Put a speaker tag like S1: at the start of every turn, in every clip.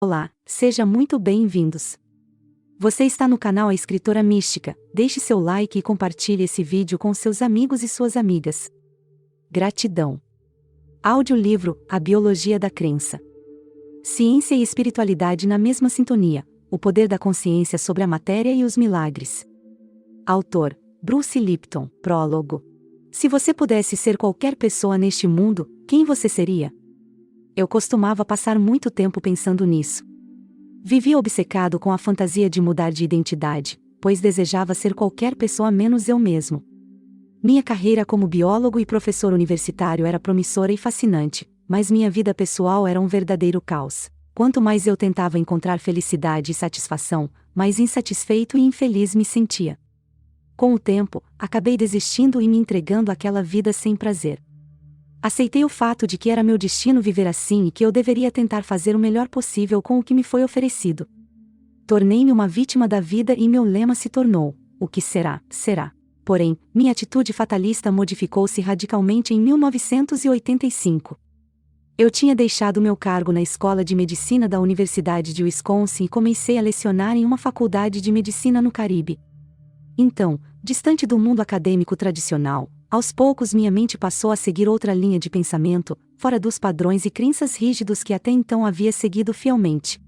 S1: Olá, seja muito bem-vindos. Você está no canal A Escritora Mística. Deixe seu like e compartilhe esse vídeo com seus amigos e suas amigas. Gratidão. Audiolivro A Biologia da Crença. Ciência e espiritualidade na mesma sintonia. O poder da consciência sobre a matéria e os milagres. Autor: Bruce Lipton. Prólogo. Se você pudesse ser qualquer pessoa neste mundo, quem você seria? Eu costumava passar muito tempo pensando nisso. Vivia obcecado com a fantasia de mudar de identidade, pois desejava ser qualquer pessoa menos eu mesmo. Minha carreira como biólogo e professor universitário era promissora e fascinante, mas minha vida pessoal era um verdadeiro caos. Quanto mais eu tentava encontrar felicidade e satisfação, mais insatisfeito e infeliz me sentia. Com o tempo, acabei desistindo e me entregando àquela vida sem prazer. Aceitei o fato de que era meu destino viver assim e que eu deveria tentar fazer o melhor possível com o que me foi oferecido. Tornei-me uma vítima da vida e meu lema se tornou: o que será, será. Porém, minha atitude fatalista modificou-se radicalmente em 1985. Eu tinha deixado meu cargo na Escola de Medicina da Universidade de Wisconsin e comecei a lecionar em uma faculdade de medicina no Caribe. Então, distante do mundo acadêmico tradicional, aos poucos minha mente passou a seguir outra linha de pensamento, fora dos padrões e crenças rígidos que até então havia seguido fielmente.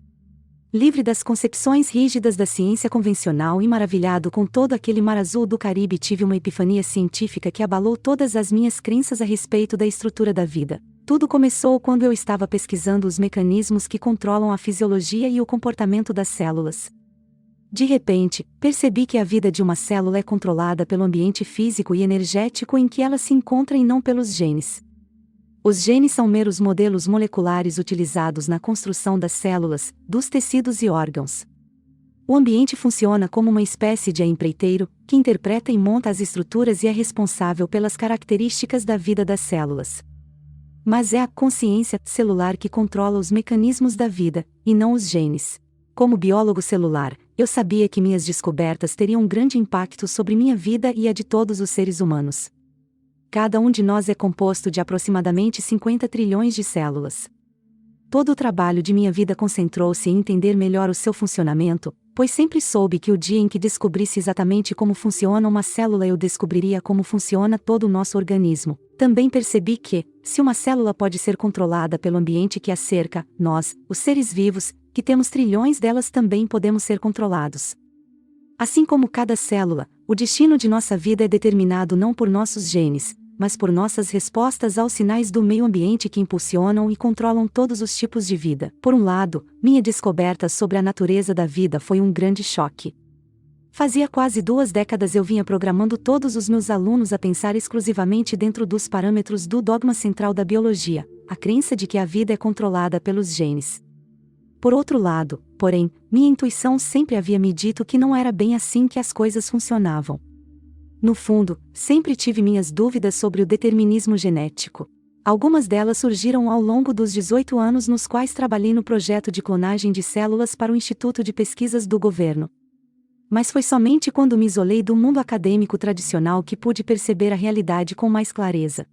S1: Livre das concepções rígidas da ciência convencional e maravilhado com todo aquele mar azul do Caribe, tive uma epifania científica que abalou todas as minhas crenças a respeito da estrutura da vida. Tudo começou quando eu estava pesquisando os mecanismos que controlam a fisiologia e o comportamento das células. De repente, percebi que a vida de uma célula é controlada pelo ambiente físico e energético em que ela se encontra e não pelos genes. Os genes são meros modelos moleculares utilizados na construção das células, dos tecidos e órgãos. O ambiente funciona como uma espécie de empreiteiro, que interpreta e monta as estruturas e é responsável pelas características da vida das células. Mas é a consciência celular que controla os mecanismos da vida, e não os genes. Como biólogo celular, eu sabia que minhas descobertas teriam um grande impacto sobre minha vida e a de todos os seres humanos. Cada um de nós é composto de aproximadamente 50 trilhões de células. Todo o trabalho de minha vida concentrou-se em entender melhor o seu funcionamento, pois sempre soube que o dia em que descobrisse exatamente como funciona uma célula eu descobriria como funciona todo o nosso organismo. Também percebi que, se uma célula pode ser controlada pelo ambiente que a cerca, nós, os seres vivos, que temos trilhões delas, também podemos ser controlados. Assim como cada célula, o destino de nossa vida é determinado não por nossos genes, mas por nossas respostas aos sinais do meio ambiente que impulsionam e controlam todos os tipos de vida. Por um lado, minha descoberta sobre a natureza da vida foi um grande choque. Fazia quase 2 décadas eu vinha programando todos os meus alunos a pensar exclusivamente dentro dos parâmetros do dogma central da biologia, a crença de que a vida é controlada pelos genes. Por outro lado, porém, minha intuição sempre havia me dito que não era bem assim que as coisas funcionavam. No fundo, sempre tive minhas dúvidas sobre o determinismo genético. Algumas delas surgiram ao longo dos 18 anos nos quais trabalhei no projeto de clonagem de células para o Instituto de Pesquisas do Governo. Mas foi somente quando me isolei do mundo acadêmico tradicional que pude perceber a realidade com mais clareza.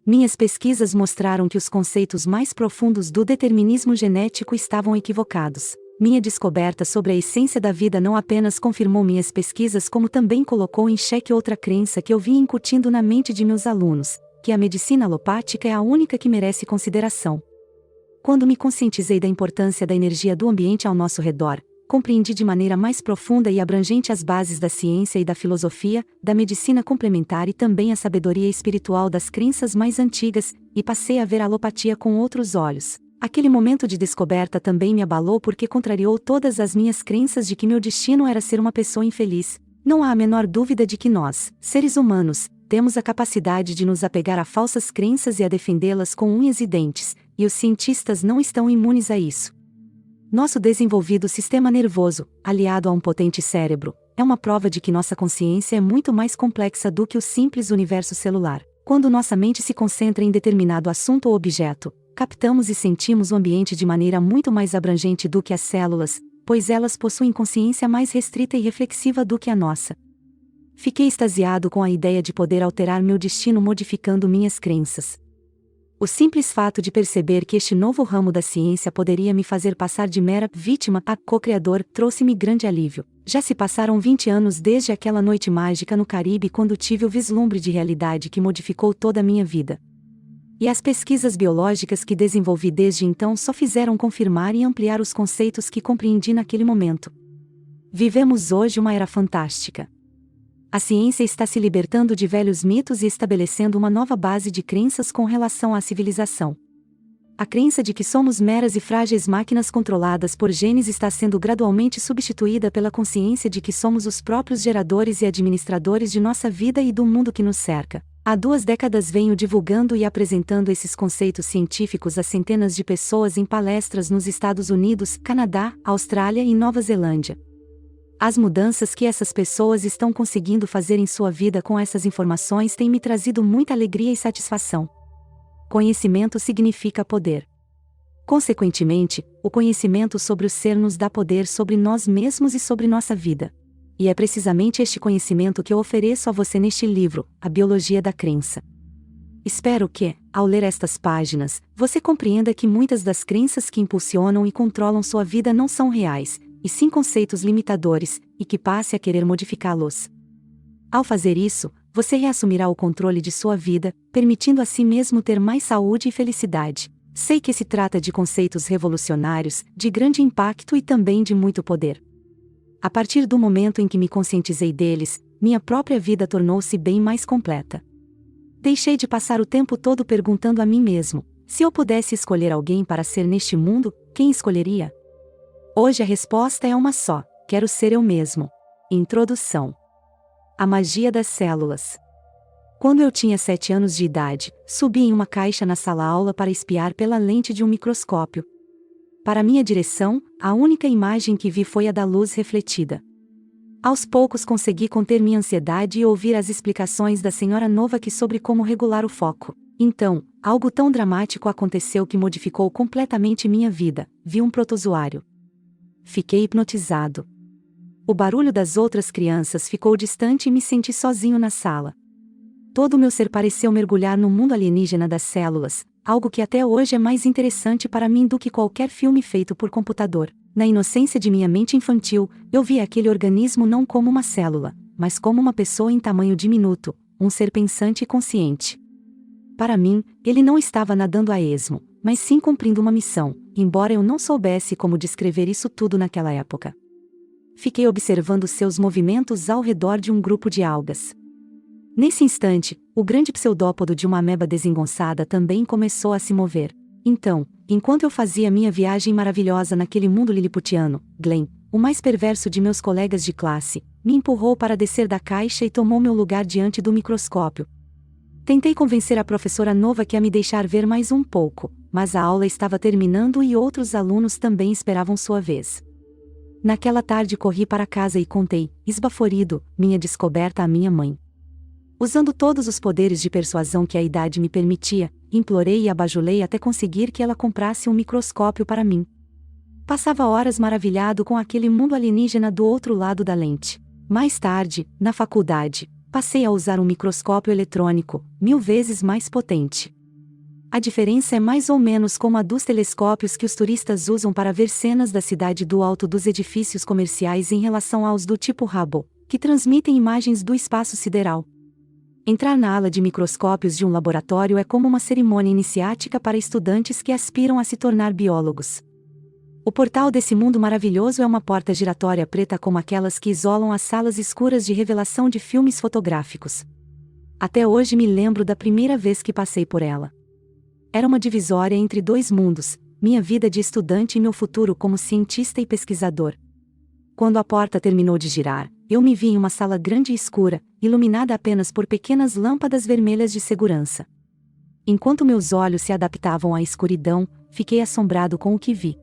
S1: Minhas pesquisas mostraram que os conceitos mais profundos do determinismo genético estavam equivocados. Minha descoberta sobre a essência da vida não apenas confirmou minhas pesquisas, como também colocou em xeque outra crença que eu vinha incutindo na mente de meus alunos, que a medicina alopática é a única que merece consideração. Quando me conscientizei da importância da energia do ambiente ao nosso redor, compreendi de maneira mais profunda e abrangente as bases da ciência e da filosofia, da medicina complementar e também a sabedoria espiritual das crenças mais antigas, e passei a ver a alopatia com outros olhos. Aquele momento de descoberta também me abalou porque contrariou todas as minhas crenças de que meu destino era ser uma pessoa infeliz. Não há a menor dúvida de que nós, seres humanos, temos a capacidade de nos apegar a falsas crenças e a defendê-las com unhas e dentes, e os cientistas não estão imunes a isso. Nosso desenvolvido sistema nervoso, aliado a um potente cérebro, é uma prova de que nossa consciência é muito mais complexa do que o simples universo celular. Quando nossa mente se concentra em determinado assunto ou objeto, captamos e sentimos o ambiente de maneira muito mais abrangente do que as células, pois elas possuem consciência mais restrita e reflexiva do que a nossa. Fiquei extasiado com a ideia de poder alterar meu destino modificando minhas crenças. O simples fato de perceber que este novo ramo da ciência poderia me fazer passar de mera vítima a co-criador trouxe-me grande alívio. Já se passaram 20 anos desde aquela noite mágica no Caribe quando tive o vislumbre de realidade que modificou toda a minha vida. E as pesquisas biológicas que desenvolvi desde então só fizeram confirmar e ampliar os conceitos que compreendi naquele momento. Vivemos hoje uma era fantástica. A ciência está se libertando de velhos mitos e estabelecendo uma nova base de crenças com relação à civilização. A crença de que somos meras e frágeis máquinas controladas por genes está sendo gradualmente substituída pela consciência de que somos os próprios geradores e administradores de nossa vida e do mundo que nos cerca. Há 2 décadas venho divulgando e apresentando esses conceitos científicos a centenas de pessoas em palestras nos Estados Unidos, Canadá, Austrália e Nova Zelândia. As mudanças que essas pessoas estão conseguindo fazer em sua vida com essas informações têm me trazido muita alegria e satisfação. Conhecimento significa poder. Consequentemente, o conhecimento sobre o ser nos dá poder sobre nós mesmos e sobre nossa vida. E é precisamente este conhecimento que eu ofereço a você neste livro, A Biologia da Crença. Espero que, ao ler estas páginas, você compreenda que muitas das crenças que impulsionam e controlam sua vida não são reais, e sim conceitos limitadores, e que passe a querer modificá-los. Ao fazer isso, você reassumirá o controle de sua vida, permitindo a si mesmo ter mais saúde e felicidade. Sei que se trata de conceitos revolucionários, de grande impacto e também de muito poder. A partir do momento em que me conscientizei deles, minha própria vida tornou-se bem mais completa. Deixei de passar o tempo todo perguntando a mim mesmo: se eu pudesse escolher alguém para ser neste mundo, quem escolheria? Hoje a resposta é uma só: quero ser eu mesmo. Introdução. A magia das células. Quando eu tinha 7 anos de idade, subi em uma caixa na sala-aula para espiar pela lente de um microscópio. Para minha direção, a única imagem que vi foi a da luz refletida. Aos poucos consegui conter minha ansiedade e ouvir as explicações da senhora Novak sobre como regular o foco. Então, algo tão dramático aconteceu que modificou completamente minha vida. Vi um protozoário. Fiquei hipnotizado. O barulho das outras crianças ficou distante e me senti sozinho na sala. Todo o meu ser pareceu mergulhar no mundo alienígena das células, algo que até hoje é mais interessante para mim do que qualquer filme feito por computador. Na inocência de minha mente infantil, eu via aquele organismo não como uma célula, mas como uma pessoa em tamanho diminuto, um ser pensante e consciente. Para mim, ele não estava nadando a esmo, mas sim cumprindo uma missão, embora eu não soubesse como descrever isso tudo naquela época. Fiquei observando seus movimentos ao redor de um grupo de algas. Nesse instante, o grande pseudópodo de uma ameba desengonçada também começou a se mover. Então, enquanto eu fazia minha viagem maravilhosa naquele mundo liliputiano, Glenn, o mais perverso de meus colegas de classe, me empurrou para descer da caixa e tomou meu lugar diante do microscópio. Tentei convencer a professora Novak a me deixar ver mais um pouco, mas a aula estava terminando e outros alunos também esperavam sua vez. Naquela tarde corri para casa e contei, esbaforido, minha descoberta à minha mãe. Usando todos os poderes de persuasão que a idade me permitia, implorei e abajulei até conseguir que ela comprasse um microscópio para mim. Passava horas maravilhado com aquele mundo alienígena do outro lado da lente. Mais tarde, na faculdade, passei a usar um microscópio eletrônico, 1000 vezes mais potente. A diferença é mais ou menos como a dos telescópios que os turistas usam para ver cenas da cidade do alto dos edifícios comerciais em relação aos do tipo Hubble, que transmitem imagens do espaço sideral. Entrar na ala de microscópios de um laboratório é como uma cerimônia iniciática para estudantes que aspiram a se tornar biólogos. O portal desse mundo maravilhoso é uma porta giratória preta como aquelas que isolam as salas escuras de revelação de filmes fotográficos. Até hoje me lembro da primeira vez que passei por ela. Era uma divisória entre 2 mundos, minha vida de estudante e meu futuro como cientista e pesquisador. Quando a porta terminou de girar, eu me vi em uma sala grande e escura, iluminada apenas por pequenas lâmpadas vermelhas de segurança. Enquanto meus olhos se adaptavam à escuridão, fiquei assombrado com o que vi.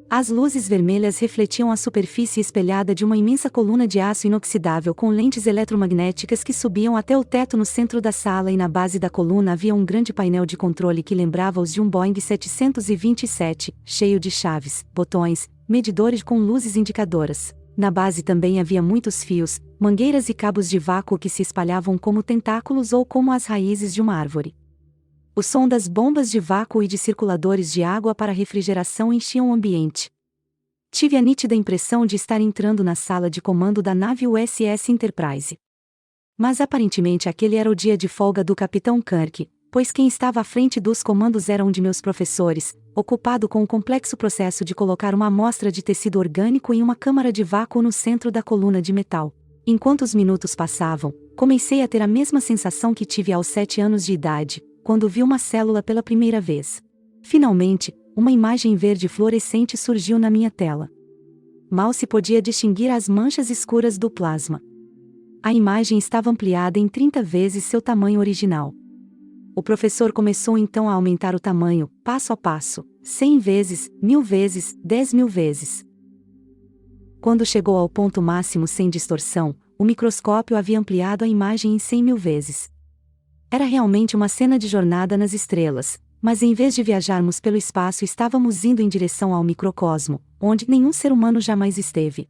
S1: As luzes vermelhas refletiam a superfície espelhada de uma imensa coluna de aço inoxidável com lentes eletromagnéticas que subiam até o teto no centro da sala, e na base da coluna havia um grande painel de controle que lembrava os de um Boeing 727, cheio de chaves, botões, medidores com luzes indicadoras. Na base também havia muitos fios, mangueiras e cabos de vácuo que se espalhavam como tentáculos ou como as raízes de uma árvore. O som das bombas de vácuo e de circuladores de água para refrigeração enchiam o ambiente. Tive a nítida impressão de estar entrando na sala de comando da nave USS Enterprise. Mas aparentemente aquele era o dia de folga do Capitão Kirk, pois quem estava à frente dos comandos era um de meus professores, ocupado com o complexo processo de colocar uma amostra de tecido orgânico em uma câmara de vácuo no centro da coluna de metal. Enquanto os minutos passavam, comecei a ter a mesma sensação que tive aos 7 anos de idade, quando vi uma célula pela primeira vez. Finalmente, uma imagem verde fluorescente surgiu na minha tela. Mal se podia distinguir as manchas escuras do plasma. A imagem estava ampliada em 30 vezes seu tamanho original. O professor começou então a aumentar o tamanho, passo a passo, 100 vezes, 1000 vezes, 10.000 vezes. Quando chegou ao ponto máximo sem distorção, o microscópio havia ampliado a imagem em 100.000 vezes. Era realmente uma cena de jornada nas estrelas, mas em vez de viajarmos pelo espaço estávamos indo em direção ao microcosmo, onde nenhum ser humano jamais esteve.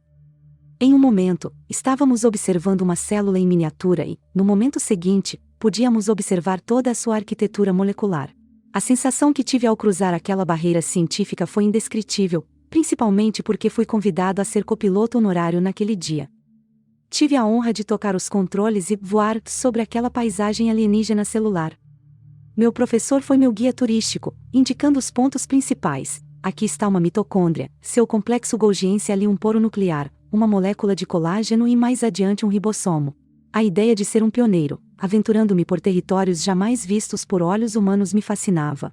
S1: Em um momento, estávamos observando uma célula em miniatura e, no momento seguinte, podíamos observar toda a sua arquitetura molecular. A sensação que tive ao cruzar aquela barreira científica foi indescritível, principalmente porque fui convidado a ser copiloto honorário naquele dia. Tive a honra de tocar os controles e voar sobre aquela paisagem alienígena celular. Meu professor foi meu guia turístico, indicando os pontos principais. Aqui está uma mitocôndria, seu complexo golgiense ali um poro nuclear, uma molécula de colágeno e mais adiante um ribossomo. A ideia de ser um pioneiro, aventurando-me por territórios jamais vistos por olhos humanos me fascinava.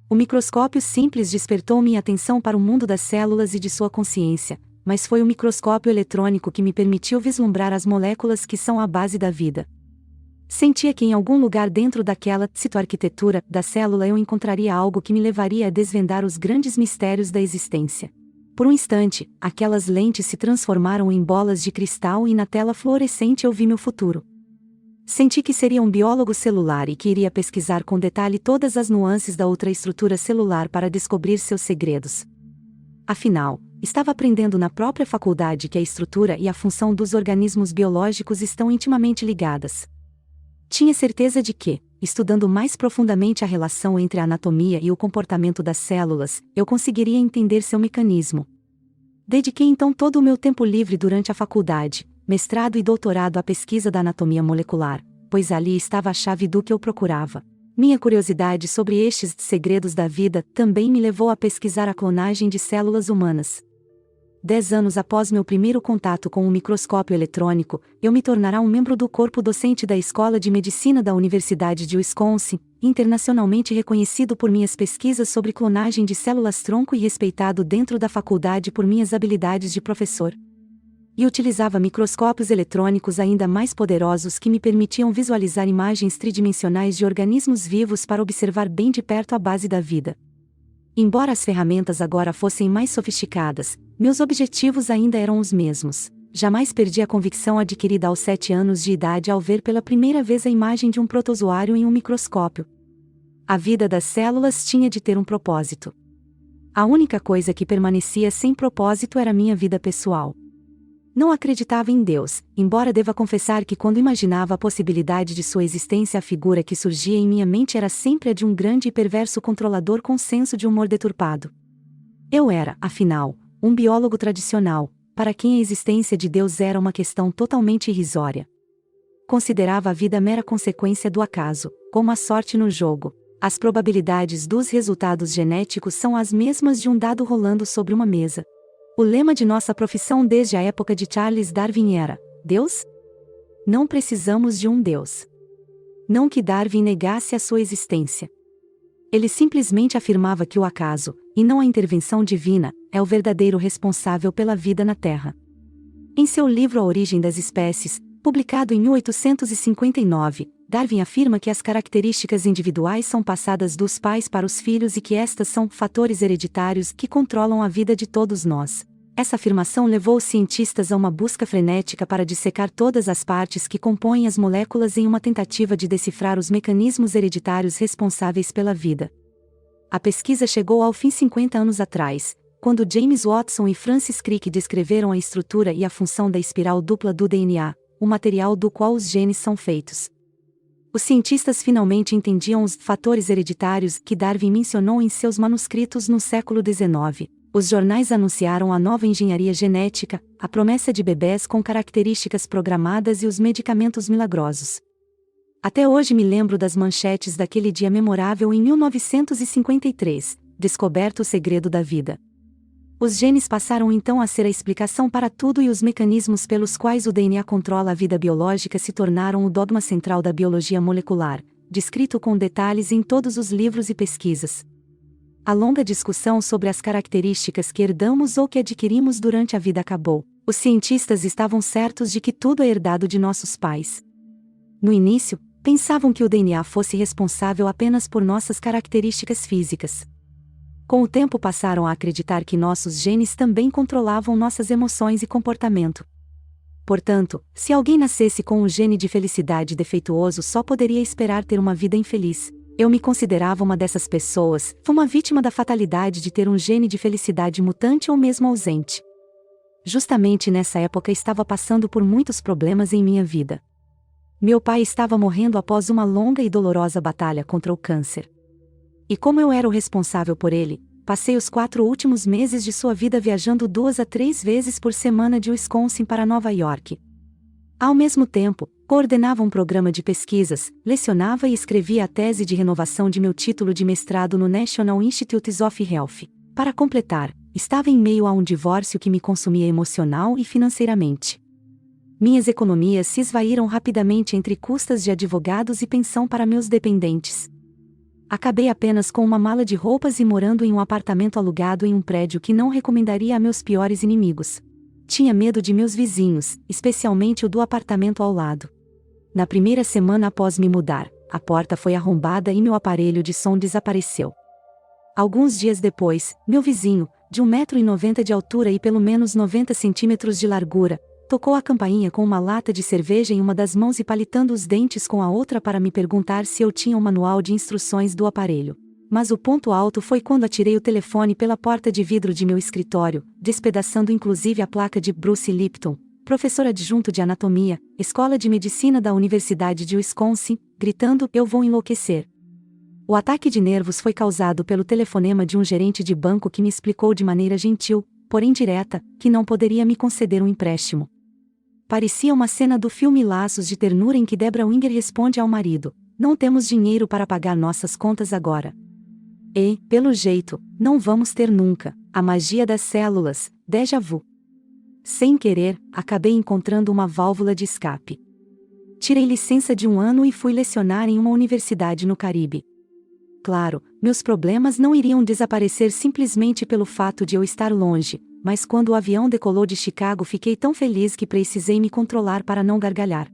S1: O microscópio simples despertou minha atenção para o mundo das células e de sua consciência, mas foi o microscópio eletrônico que me permitiu vislumbrar as moléculas que são a base da vida. Sentia que em algum lugar dentro daquela citoarquitetura da célula eu encontraria algo que me levaria a desvendar os grandes mistérios da existência. Por um instante, aquelas lentes se transformaram em bolas de cristal e na tela fluorescente eu vi meu futuro. Senti que seria um biólogo celular e que iria pesquisar com detalhe todas as nuances da ultraestrutura celular para descobrir seus segredos. Afinal, estava aprendendo na própria faculdade que a estrutura e a função dos organismos biológicos estão intimamente ligadas. Tinha certeza de que, estudando mais profundamente a relação entre a anatomia e o comportamento das células, eu conseguiria entender seu mecanismo. Dediquei então todo o meu tempo livre durante a faculdade, mestrado e doutorado à pesquisa da anatomia molecular, pois ali estava a chave do que eu procurava. Minha curiosidade sobre estes segredos da vida também me levou a pesquisar a clonagem de células humanas. 10 anos após meu primeiro contato com o microscópio eletrônico, eu me tornará um membro do corpo docente da Escola de Medicina da Universidade de Wisconsin, internacionalmente reconhecido por minhas pesquisas sobre clonagem de células-tronco e respeitado dentro da faculdade por minhas habilidades de professor. E utilizava microscópios eletrônicos ainda mais poderosos que me permitiam visualizar imagens tridimensionais de organismos vivos para observar bem de perto a base da vida. Embora as ferramentas agora fossem mais sofisticadas, meus objetivos ainda eram os mesmos. Jamais perdi a convicção adquirida aos 7 anos de idade ao ver pela primeira vez a imagem de um protozoário em um microscópio. A vida das células tinha de ter um propósito. A única coisa que permanecia sem propósito era minha vida pessoal. Não acreditava em Deus, embora deva confessar que quando imaginava a possibilidade de sua existência a figura que surgia em minha mente era sempre a de um grande e perverso controlador com senso de humor deturpado. Eu era, afinal, um biólogo tradicional, para quem a existência de Deus era uma questão totalmente irrisória. Considerava a vida mera consequência do acaso, como a sorte no jogo. As probabilidades dos resultados genéticos são as mesmas de um dado rolando sobre uma mesa. O lema de nossa profissão desde a época de Charles Darwin era: Deus? Não precisamos de um Deus. Não que Darwin negasse a sua existência. Ele simplesmente afirmava que o acaso, e não a intervenção divina, é o verdadeiro responsável pela vida na Terra. Em seu livro A Origem das Espécies, publicado em 1859, Darwin afirma que as características individuais são passadas dos pais para os filhos e que estas são fatores hereditários que controlam a vida de todos nós. Essa afirmação levou os cientistas a uma busca frenética para dissecar todas as partes que compõem as moléculas em uma tentativa de decifrar os mecanismos hereditários responsáveis pela vida. A pesquisa chegou ao fim 50 anos atrás, quando James Watson e Francis Crick descreveram a estrutura e a função da espiral dupla do DNA, o material do qual os genes são feitos. Os cientistas finalmente entendiam os fatores hereditários que Darwin mencionou em seus manuscritos no século XIX. Os jornais anunciaram a nova engenharia genética, a promessa de bebés com características programadas e os medicamentos milagrosos. Até hoje me lembro das manchetes daquele dia memorável em 1953, descoberto o segredo da vida. Os genes passaram então a ser a explicação para tudo e os mecanismos pelos quais o DNA controla a vida biológica se tornaram o dogma central da biologia molecular, descrito com detalhes em todos os livros e pesquisas. A longa discussão sobre as características que herdamos ou que adquirimos durante a vida acabou. Os cientistas estavam certos de que tudo é herdado de nossos pais. No início, pensavam que o DNA fosse responsável apenas por nossas características físicas. Com o tempo passaram a acreditar que nossos genes também controlavam nossas emoções e comportamento. Portanto, se alguém nascesse com um gene de felicidade defeituoso só poderia esperar ter uma vida infeliz. Eu me considerava uma dessas pessoas, uma vítima da fatalidade de ter um gene de felicidade mutante ou mesmo ausente. Justamente nessa época estava passando por muitos problemas em minha vida. Meu pai estava morrendo após uma longa e dolorosa batalha contra o câncer. E como eu era o responsável por ele, passei os 4 últimos meses de sua vida viajando 2 a 3 vezes por semana de Wisconsin para Nova York. Ao mesmo tempo, coordenava um programa de pesquisas, lecionava e escrevia a tese de renovação de meu título de mestrado no National Institutes of Health. Para completar, estava em meio a um divórcio que me consumia emocional e financeiramente. Minhas economias se esvaíram rapidamente entre custas de advogados e pensão para meus dependentes. Acabei apenas com uma mala de roupas e morando em um apartamento alugado em um prédio que não recomendaria a meus piores inimigos. Tinha medo de meus vizinhos, especialmente o do apartamento ao lado. Na primeira semana após me mudar, a porta foi arrombada e meu aparelho de som desapareceu. Alguns dias depois, meu vizinho, de 1,90 m de altura e pelo menos 90 centímetros de largura, tocou a campainha com uma lata de cerveja em uma das mãos e palitando os dentes com a outra para me perguntar se eu tinha o manual de instruções do aparelho. Mas o ponto alto foi quando atirei o telefone pela porta de vidro de meu escritório, despedaçando inclusive a placa de Bruce Lipton, professor adjunto de anatomia, Escola de Medicina da Universidade de Wisconsin, gritando: "Eu vou enlouquecer". O ataque de nervos foi causado pelo telefonema de um gerente de banco que me explicou de maneira gentil, porém direta, que não poderia me conceder um empréstimo. Parecia uma cena do filme Laços de Ternura em que Debra Winger responde ao marido: "Não temos dinheiro para pagar nossas contas agora". E, pelo jeito, não vamos ter nunca. A magia das células, déjà vu. Sem querer, acabei encontrando uma válvula de escape. Tirei licença de 1 ano e fui lecionar em uma universidade no Caribe. Claro, meus problemas não iriam desaparecer simplesmente pelo fato de eu estar longe, mas quando o avião decolou de Chicago fiquei tão feliz que precisei me controlar para não gargalhar.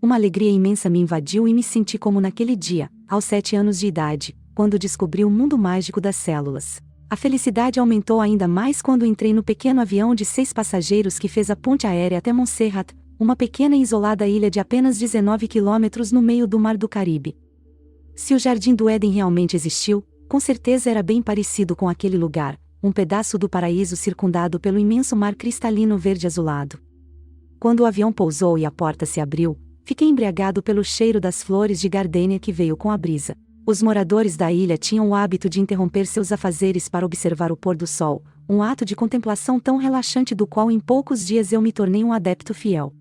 S1: Uma alegria imensa me invadiu e me senti como naquele dia, aos 7 anos de idade, quando descobri o mundo mágico das células. A felicidade aumentou ainda mais quando entrei no pequeno avião de 6 passageiros que fez a ponte aérea até Montserrat, uma pequena e isolada ilha de apenas 19 quilômetros no meio do Mar do Caribe. Se o Jardim do Éden realmente existiu, com certeza era bem parecido com aquele lugar, um pedaço do paraíso circundado pelo imenso mar cristalino verde-azulado. Quando o avião pousou e a porta se abriu, fiquei embriagado pelo cheiro das flores de gardênia que veio com a brisa. Os moradores da ilha tinham o hábito de interromper seus afazeres para observar o pôr do sol, um ato de contemplação tão relaxante do qual em poucos dias eu me tornei um adepto fiel.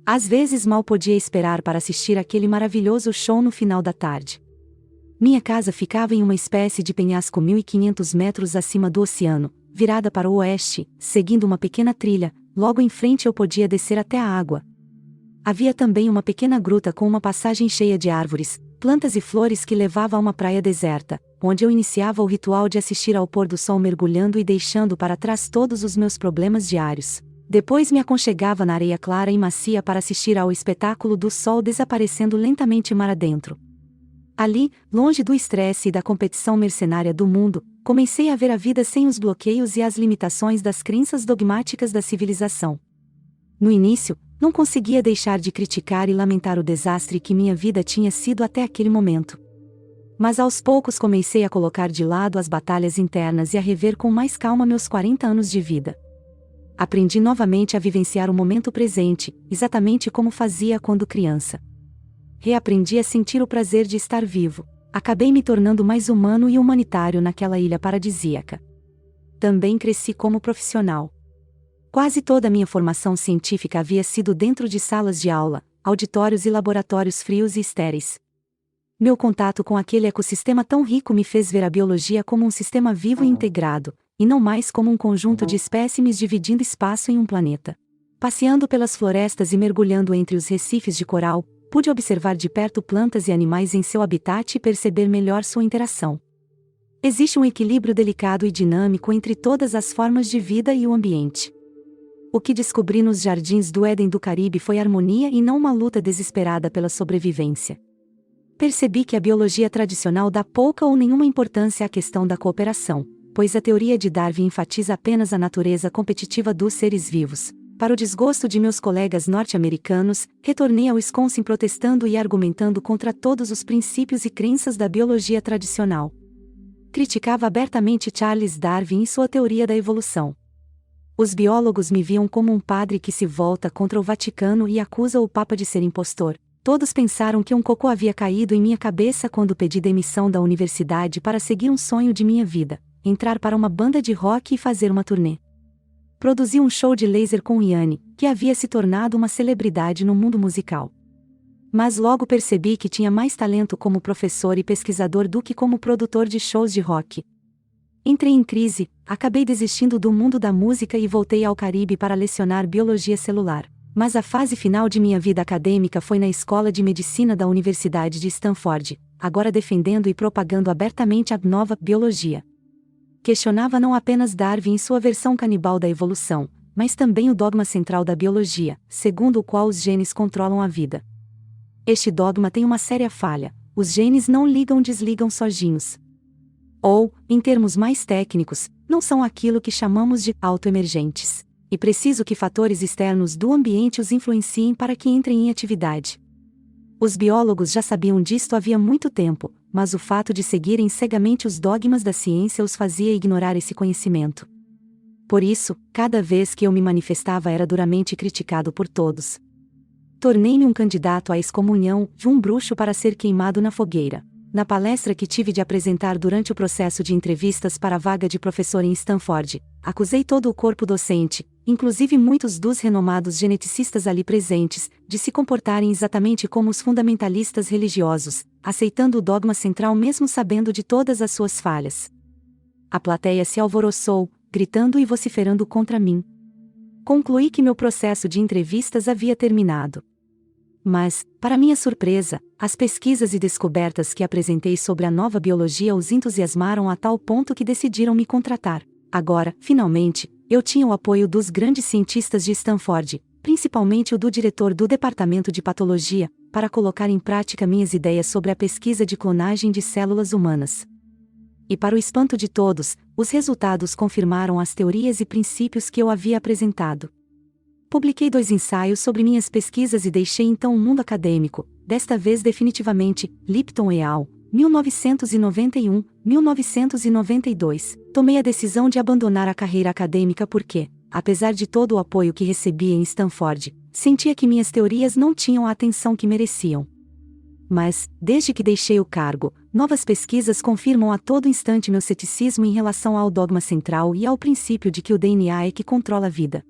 S1: Às vezes mal podia esperar para assistir aquele maravilhoso show no final da tarde. Minha casa ficava em uma espécie de penhasco 1.500 metros acima do oceano, virada para o oeste, seguindo uma pequena trilha. Logo em frente eu podia descer até a água. Havia também uma pequena gruta com uma passagem cheia de árvores, plantas e flores que levava a uma praia deserta, onde eu iniciava o ritual de assistir ao pôr do sol mergulhando e deixando para trás todos os meus problemas diários. Depois me aconchegava na areia clara e macia para assistir ao espetáculo do sol desaparecendo lentamente mar adentro. Ali, longe do estresse e da competição mercenária do mundo, comecei a ver a vida sem os bloqueios e as limitações das crenças dogmáticas da civilização. No início, não conseguia deixar de criticar e lamentar o desastre que minha vida tinha sido até aquele momento. Mas aos poucos comecei a colocar de lado as batalhas internas e a rever com mais calma meus 40 anos de vida. Aprendi novamente a vivenciar o momento presente, exatamente como fazia quando criança. reaprendi a sentir o prazer de estar vivo. Acabei me tornando mais humano e humanitário naquela ilha paradisíaca. Também cresci como profissional. Quase toda a minha formação científica havia sido dentro de salas de aula, auditórios e laboratórios frios e estéreis. Meu contato com aquele ecossistema tão rico me fez ver a biologia como um sistema vivo e integrado, e não mais como um conjunto de espécimes dividindo espaço em um planeta. Passeando pelas florestas e mergulhando entre os recifes de coral, pude observar de perto plantas e animais em seu habitat e perceber melhor sua interação. Existe um equilíbrio delicado e dinâmico entre todas as formas de vida e o ambiente. O que descobri nos jardins do Éden do Caribe foi harmonia e não uma luta desesperada pela sobrevivência. Percebi que a biologia tradicional dá pouca ou nenhuma importância à questão da cooperação, pois a teoria de Darwin enfatiza apenas a natureza competitiva dos seres vivos. Para o desgosto de meus colegas norte-americanos, retornei ao Wisconsin protestando e argumentando contra todos os princípios e crenças da biologia tradicional. Criticava abertamente Charles Darwin e sua teoria da evolução. Os biólogos me viam como um padre que se volta contra o Vaticano e acusa o Papa de ser impostor. Todos pensaram que um cocô havia caído em minha cabeça quando pedi demissão da universidade para seguir um sonho de minha vida, entrar para uma banda de rock e fazer uma turnê. Produzi um show de laser com Yanni, que havia se tornado uma celebridade no mundo musical. Mas logo percebi que tinha mais talento como professor e pesquisador do que como produtor de shows de rock. Entrei em crise, acabei desistindo do mundo da música e voltei ao Caribe para lecionar biologia celular. Mas a fase final de minha vida acadêmica foi na Escola de Medicina da Universidade de Stanford, agora defendendo e propagando abertamente a nova biologia. Questionava não apenas Darwin e sua versão canibal da evolução, mas também o dogma central da biologia, segundo o qual os genes controlam a vida. Este dogma tem uma séria falha: os genes não ligam-desligam sozinhos. Ou, em termos mais técnicos, não são aquilo que chamamos de autoemergentes. E preciso que fatores externos do ambiente os influenciem para que entrem em atividade. Os biólogos já sabiam disto havia muito tempo, mas o fato de seguirem cegamente os dogmas da ciência os fazia ignorar esse conhecimento. Por isso, cada vez que eu me manifestava era duramente criticado por todos. Tornei-me um candidato à excomunhão de um bruxo para ser queimado na fogueira. Na palestra que tive de apresentar durante o processo de entrevistas para a vaga de professor em Stanford, acusei todo o corpo docente, inclusive muitos dos renomados geneticistas ali presentes, de se comportarem exatamente como os fundamentalistas religiosos, aceitando o dogma central mesmo sabendo de todas as suas falhas. A plateia se alvoroçou, gritando e vociferando contra mim. Concluí que meu processo de entrevistas havia terminado. Mas, para minha surpresa, as pesquisas e descobertas que apresentei sobre a nova biologia os entusiasmaram a tal ponto que decidiram me contratar. Agora, finalmente, eu tinha o apoio dos grandes cientistas de Stanford, principalmente o do diretor do Departamento de Patologia, para colocar em prática minhas ideias sobre a pesquisa de clonagem de células humanas. E para o espanto de todos, os resultados confirmaram as teorias e princípios que eu havia apresentado. Publiquei 2 ensaios sobre minhas pesquisas e deixei então o mundo acadêmico, desta vez definitivamente, Lipton et al., 1991-1992. Tomei a decisão de abandonar a carreira acadêmica porque, apesar de todo o apoio que recebia em Stanford, sentia que minhas teorias não tinham a atenção que mereciam. Mas, desde que deixei o cargo, novas pesquisas confirmam a todo instante meu ceticismo em relação ao dogma central e ao princípio de que o DNA é que controla a vida.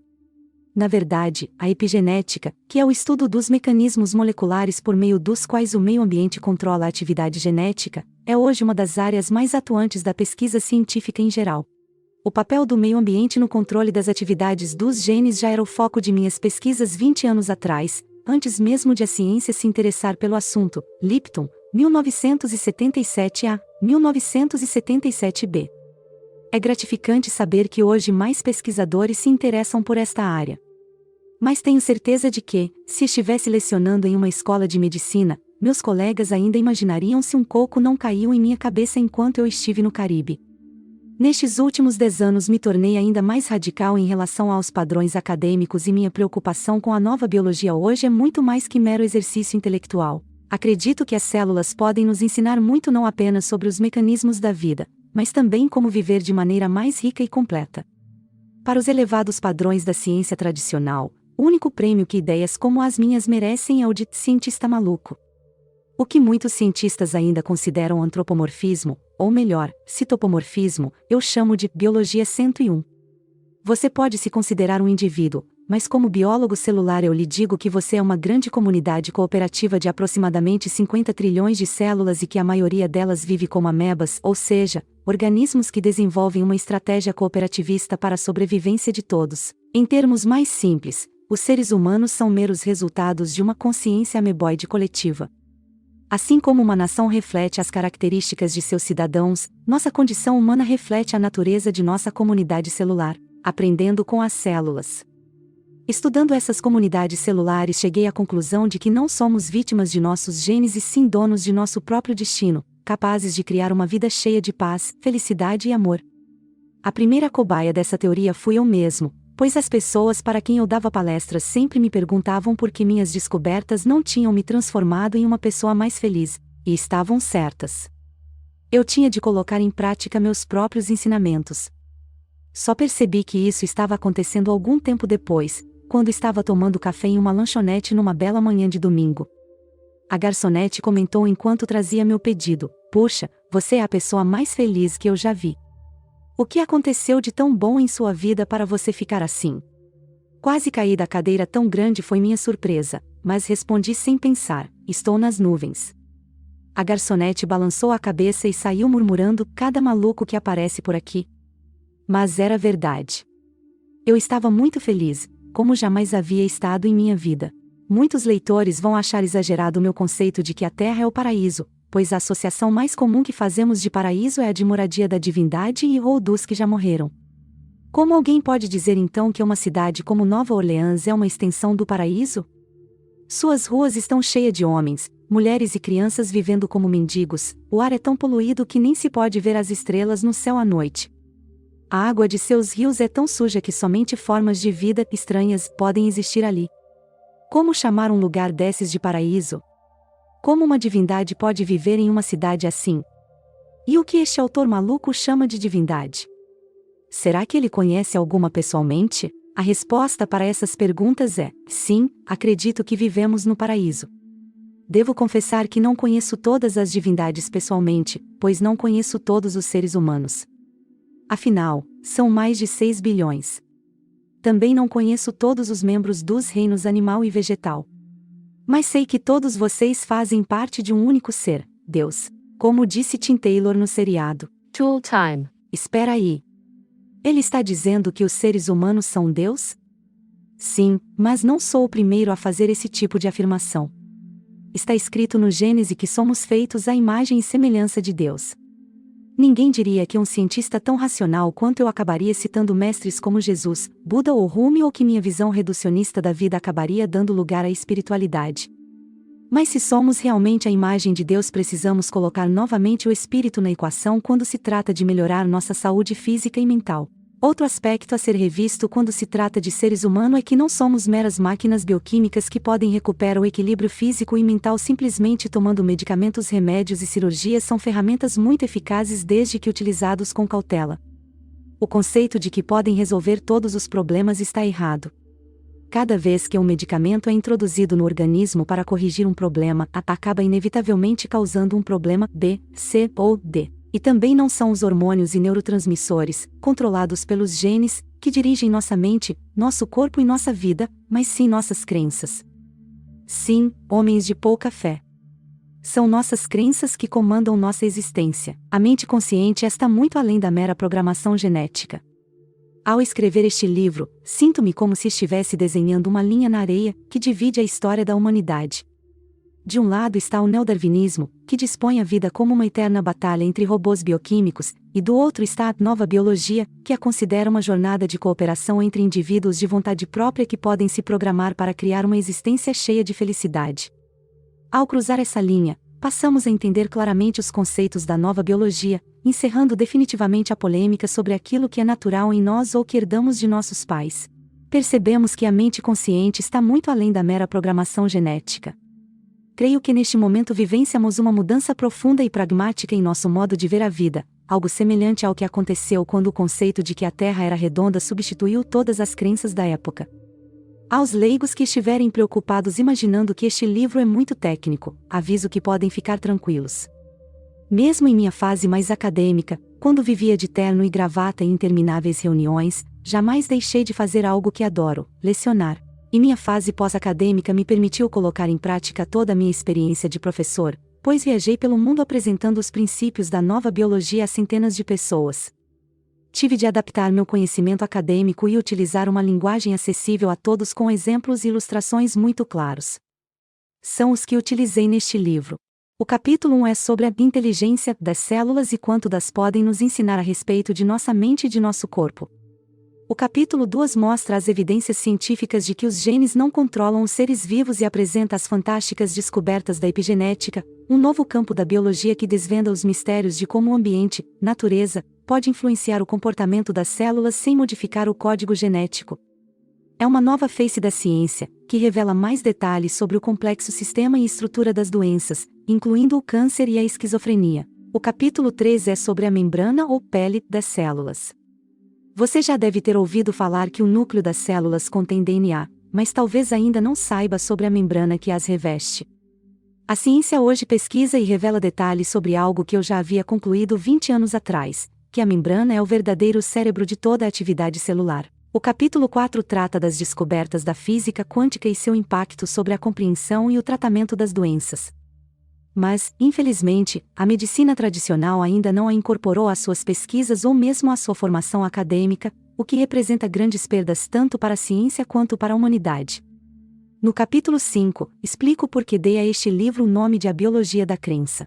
S1: Na verdade, a epigenética, que é o estudo dos mecanismos moleculares por meio dos quais o meio ambiente controla a atividade genética, é hoje uma das áreas mais atuantes da pesquisa científica em geral. O papel do meio ambiente no controle das atividades dos genes já era o foco de minhas pesquisas 20 anos atrás, antes mesmo de a ciência se interessar pelo assunto. Lipton, 1977 a 1977b. É gratificante saber que hoje mais pesquisadores se interessam por esta área. Mas tenho certeza de que, se estivesse lecionando em uma escola de medicina, meus colegas ainda imaginariam se um coco não caiu em minha cabeça enquanto eu estive no Caribe. Nestes últimos 10 anos me tornei ainda mais radical em relação aos padrões acadêmicos e minha preocupação com a nova biologia hoje é muito mais que mero exercício intelectual. Acredito que as células podem nos ensinar muito não apenas sobre os mecanismos da vida, mas também como viver de maneira mais rica e completa. Para os elevados padrões da ciência tradicional, o único prêmio que ideias como as minhas merecem é o de cientista maluco. O que muitos cientistas ainda consideram antropomorfismo, ou melhor, citopomorfismo, eu chamo de biologia 101. Você pode se considerar um indivíduo, mas como biólogo celular eu lhe digo que você é uma grande comunidade cooperativa de aproximadamente 50 trilhões de células e que a maioria delas vive como amebas, ou seja, organismos que desenvolvem uma estratégia cooperativista para a sobrevivência de todos. Em termos mais simples, os seres humanos são meros resultados de uma consciência ameboide coletiva. Assim como uma nação reflete as características de seus cidadãos, nossa condição humana reflete a natureza de nossa comunidade celular, aprendendo com as células. Estudando essas comunidades celulares, cheguei à conclusão de que não somos vítimas de nossos genes e sim donos de nosso próprio destino, capazes de criar uma vida cheia de paz, felicidade e amor. A primeira cobaia dessa teoria fui eu mesmo, pois as pessoas para quem eu dava palestras sempre me perguntavam por que minhas descobertas não tinham me transformado em uma pessoa mais feliz, e estavam certas. Eu tinha de colocar em prática meus próprios ensinamentos. Só percebi que isso estava acontecendo algum tempo depois, quando estava tomando café em uma lanchonete numa bela manhã de domingo. A garçonete comentou enquanto trazia meu pedido: "Puxa, você é a pessoa mais feliz que eu já vi. O que aconteceu de tão bom em sua vida para você ficar assim?" Quase caí da cadeira, tão grande foi minha surpresa, mas respondi sem pensar: "Estou nas nuvens." A garçonete balançou a cabeça e saiu murmurando: "Cada maluco que aparece por aqui." Mas era verdade. Eu estava muito feliz, como jamais havia estado em minha vida. Muitos leitores vão achar exagerado o meu conceito de que a Terra é o paraíso, pois a associação mais comum que fazemos de paraíso é a de moradia da divindade e ou dos que já morreram. Como alguém pode dizer então que uma cidade como Nova Orleans é uma extensão do paraíso? Suas ruas estão cheias de homens, mulheres e crianças vivendo como mendigos, o ar é tão poluído que nem se pode ver as estrelas no céu à noite. A água de seus rios é tão suja que somente formas de vida estranhas podem existir ali. Como chamar um lugar desses de paraíso? Como uma divindade pode viver em uma cidade assim? E o que este autor maluco chama de divindade? Será que ele conhece alguma pessoalmente? A resposta para essas perguntas é: sim, acredito que vivemos no paraíso. Devo confessar que não conheço todas as divindades pessoalmente, pois não conheço todos os seres humanos. Afinal, são mais de 6 bilhões. Também não conheço todos os membros dos reinos animal e vegetal. Mas sei que todos vocês fazem parte de um único ser, Deus. Como disse Tim Taylor no seriado Tool Time. Espera aí. Ele está dizendo que os seres humanos são Deus? Sim, mas não sou o primeiro a fazer esse tipo de afirmação. Está escrito no Gênesis que somos feitos à imagem e semelhança de Deus. Ninguém diria que um cientista tão racional quanto eu acabaria citando mestres como Jesus, Buda ou Rumi, ou que minha visão reducionista da vida acabaria dando lugar à espiritualidade. Mas se somos realmente a imagem de Deus, precisamos colocar novamente o espírito na equação quando se trata de melhorar nossa saúde física e mental. Outro aspecto a ser revisto quando se trata de seres humanos é que não somos meras máquinas bioquímicas que podem recuperar o equilíbrio físico e mental simplesmente tomando medicamentos. Remédios e cirurgias são ferramentas muito eficazes desde que utilizados com cautela. O conceito de que podem resolver todos os problemas está errado. Cada vez que um medicamento é introduzido no organismo para corrigir um problema, acaba inevitavelmente causando um problema B, C ou D. E também não são os hormônios e neurotransmissores, controlados pelos genes, que dirigem nossa mente, nosso corpo e nossa vida, mas sim nossas crenças. Sim, homens de pouca fé. São nossas crenças que comandam nossa existência. A mente consciente está muito além da mera programação genética. Ao escrever este livro, sinto-me como se estivesse desenhando uma linha na areia, que divide a história da humanidade. De um lado está o neodarwinismo, que dispõe a vida como uma eterna batalha entre robôs bioquímicos, e do outro está a nova biologia, que a considera uma jornada de cooperação entre indivíduos de vontade própria que podem se programar para criar uma existência cheia de felicidade. Ao cruzar essa linha, passamos a entender claramente os conceitos da nova biologia, encerrando definitivamente a polêmica sobre aquilo que é natural em nós ou que herdamos de nossos pais. Percebemos que a mente consciente está muito além da mera programação genética. Creio que neste momento vivenciamos uma mudança profunda e pragmática em nosso modo de ver a vida, algo semelhante ao que aconteceu quando o conceito de que a Terra era redonda substituiu todas as crenças da época. Aos leigos que estiverem preocupados imaginando que este livro é muito técnico, aviso que podem ficar tranquilos. Mesmo em minha fase mais acadêmica, quando vivia de terno e gravata em intermináveis reuniões, jamais deixei de fazer algo que adoro, lecionar. E minha fase pós-acadêmica me permitiu colocar em prática toda a minha experiência de professor, pois viajei pelo mundo apresentando os princípios da nova biologia a centenas de pessoas. Tive de adaptar meu conhecimento acadêmico e utilizar uma linguagem acessível a todos com exemplos e ilustrações muito claros. São os que utilizei neste livro. O capítulo 1 é sobre a inteligência das células e quanto das podem nos ensinar a respeito de nossa mente e de nosso corpo. O capítulo 2 mostra as evidências científicas de que os genes não controlam os seres vivos e apresenta as fantásticas descobertas da epigenética, um novo campo da biologia que desvenda os mistérios de como o ambiente, natureza, pode influenciar o comportamento das células sem modificar o código genético. É uma nova face da ciência, que revela mais detalhes sobre o complexo sistema e estrutura das doenças, incluindo o câncer e a esquizofrenia. O capítulo 3 é sobre a membrana ou pele das células. Você já deve ter ouvido falar que o núcleo das células contém DNA, mas talvez ainda não saiba sobre a membrana que as reveste. A ciência hoje pesquisa e revela detalhes sobre algo que eu já havia concluído 20 anos atrás, que a membrana é o verdadeiro cérebro de toda a atividade celular. O capítulo 4 trata das descobertas da física quântica e seu impacto sobre a compreensão e o tratamento das doenças. Mas, infelizmente, a medicina tradicional ainda não a incorporou às suas pesquisas ou mesmo à sua formação acadêmica, o que representa grandes perdas tanto para a ciência quanto para a humanidade. No capítulo 5, explico por que dei a este livro o nome de A Biologia da Crença.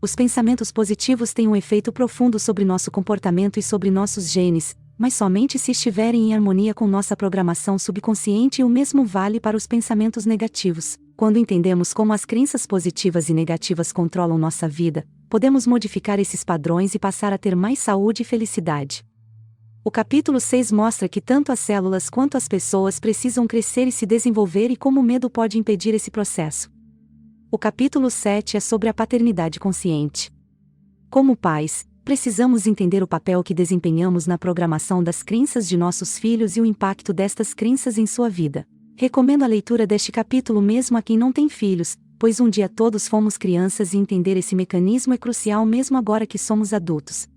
S1: Os pensamentos positivos têm um efeito profundo sobre nosso comportamento e sobre nossos genes, mas somente se estiverem em harmonia com nossa programação subconsciente, e o mesmo vale para os pensamentos negativos. Quando entendemos como as crenças positivas e negativas controlam nossa vida, podemos modificar esses padrões e passar a ter mais saúde e felicidade. O capítulo 6 mostra que tanto as células quanto as pessoas precisam crescer e se desenvolver e como o medo pode impedir esse processo. O capítulo 7 é sobre a paternidade consciente. Como pais, precisamos entender o papel que desempenhamos na programação das crenças de nossos filhos e o impacto destas crenças em sua vida. Recomendo a leitura deste capítulo mesmo a quem não tem filhos, pois um dia todos fomos crianças e entender esse mecanismo é crucial mesmo agora que somos adultos.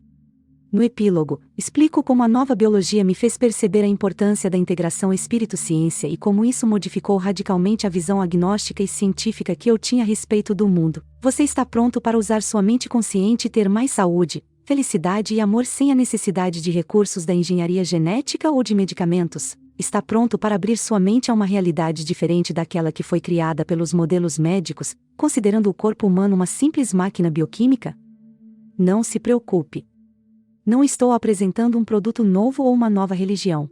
S1: No epílogo, explico como a nova biologia me fez perceber a importância da integração espírito-ciência e como isso modificou radicalmente a visão agnóstica e científica que eu tinha a respeito do mundo. Você está pronto para usar sua mente consciente e ter mais saúde, felicidade e amor sem a necessidade de recursos da engenharia genética ou de medicamentos? Está pronto para abrir sua mente a uma realidade diferente daquela que foi criada pelos modelos médicos, considerando o corpo humano uma simples máquina bioquímica? Não se preocupe. Não estou apresentando um produto novo ou uma nova religião.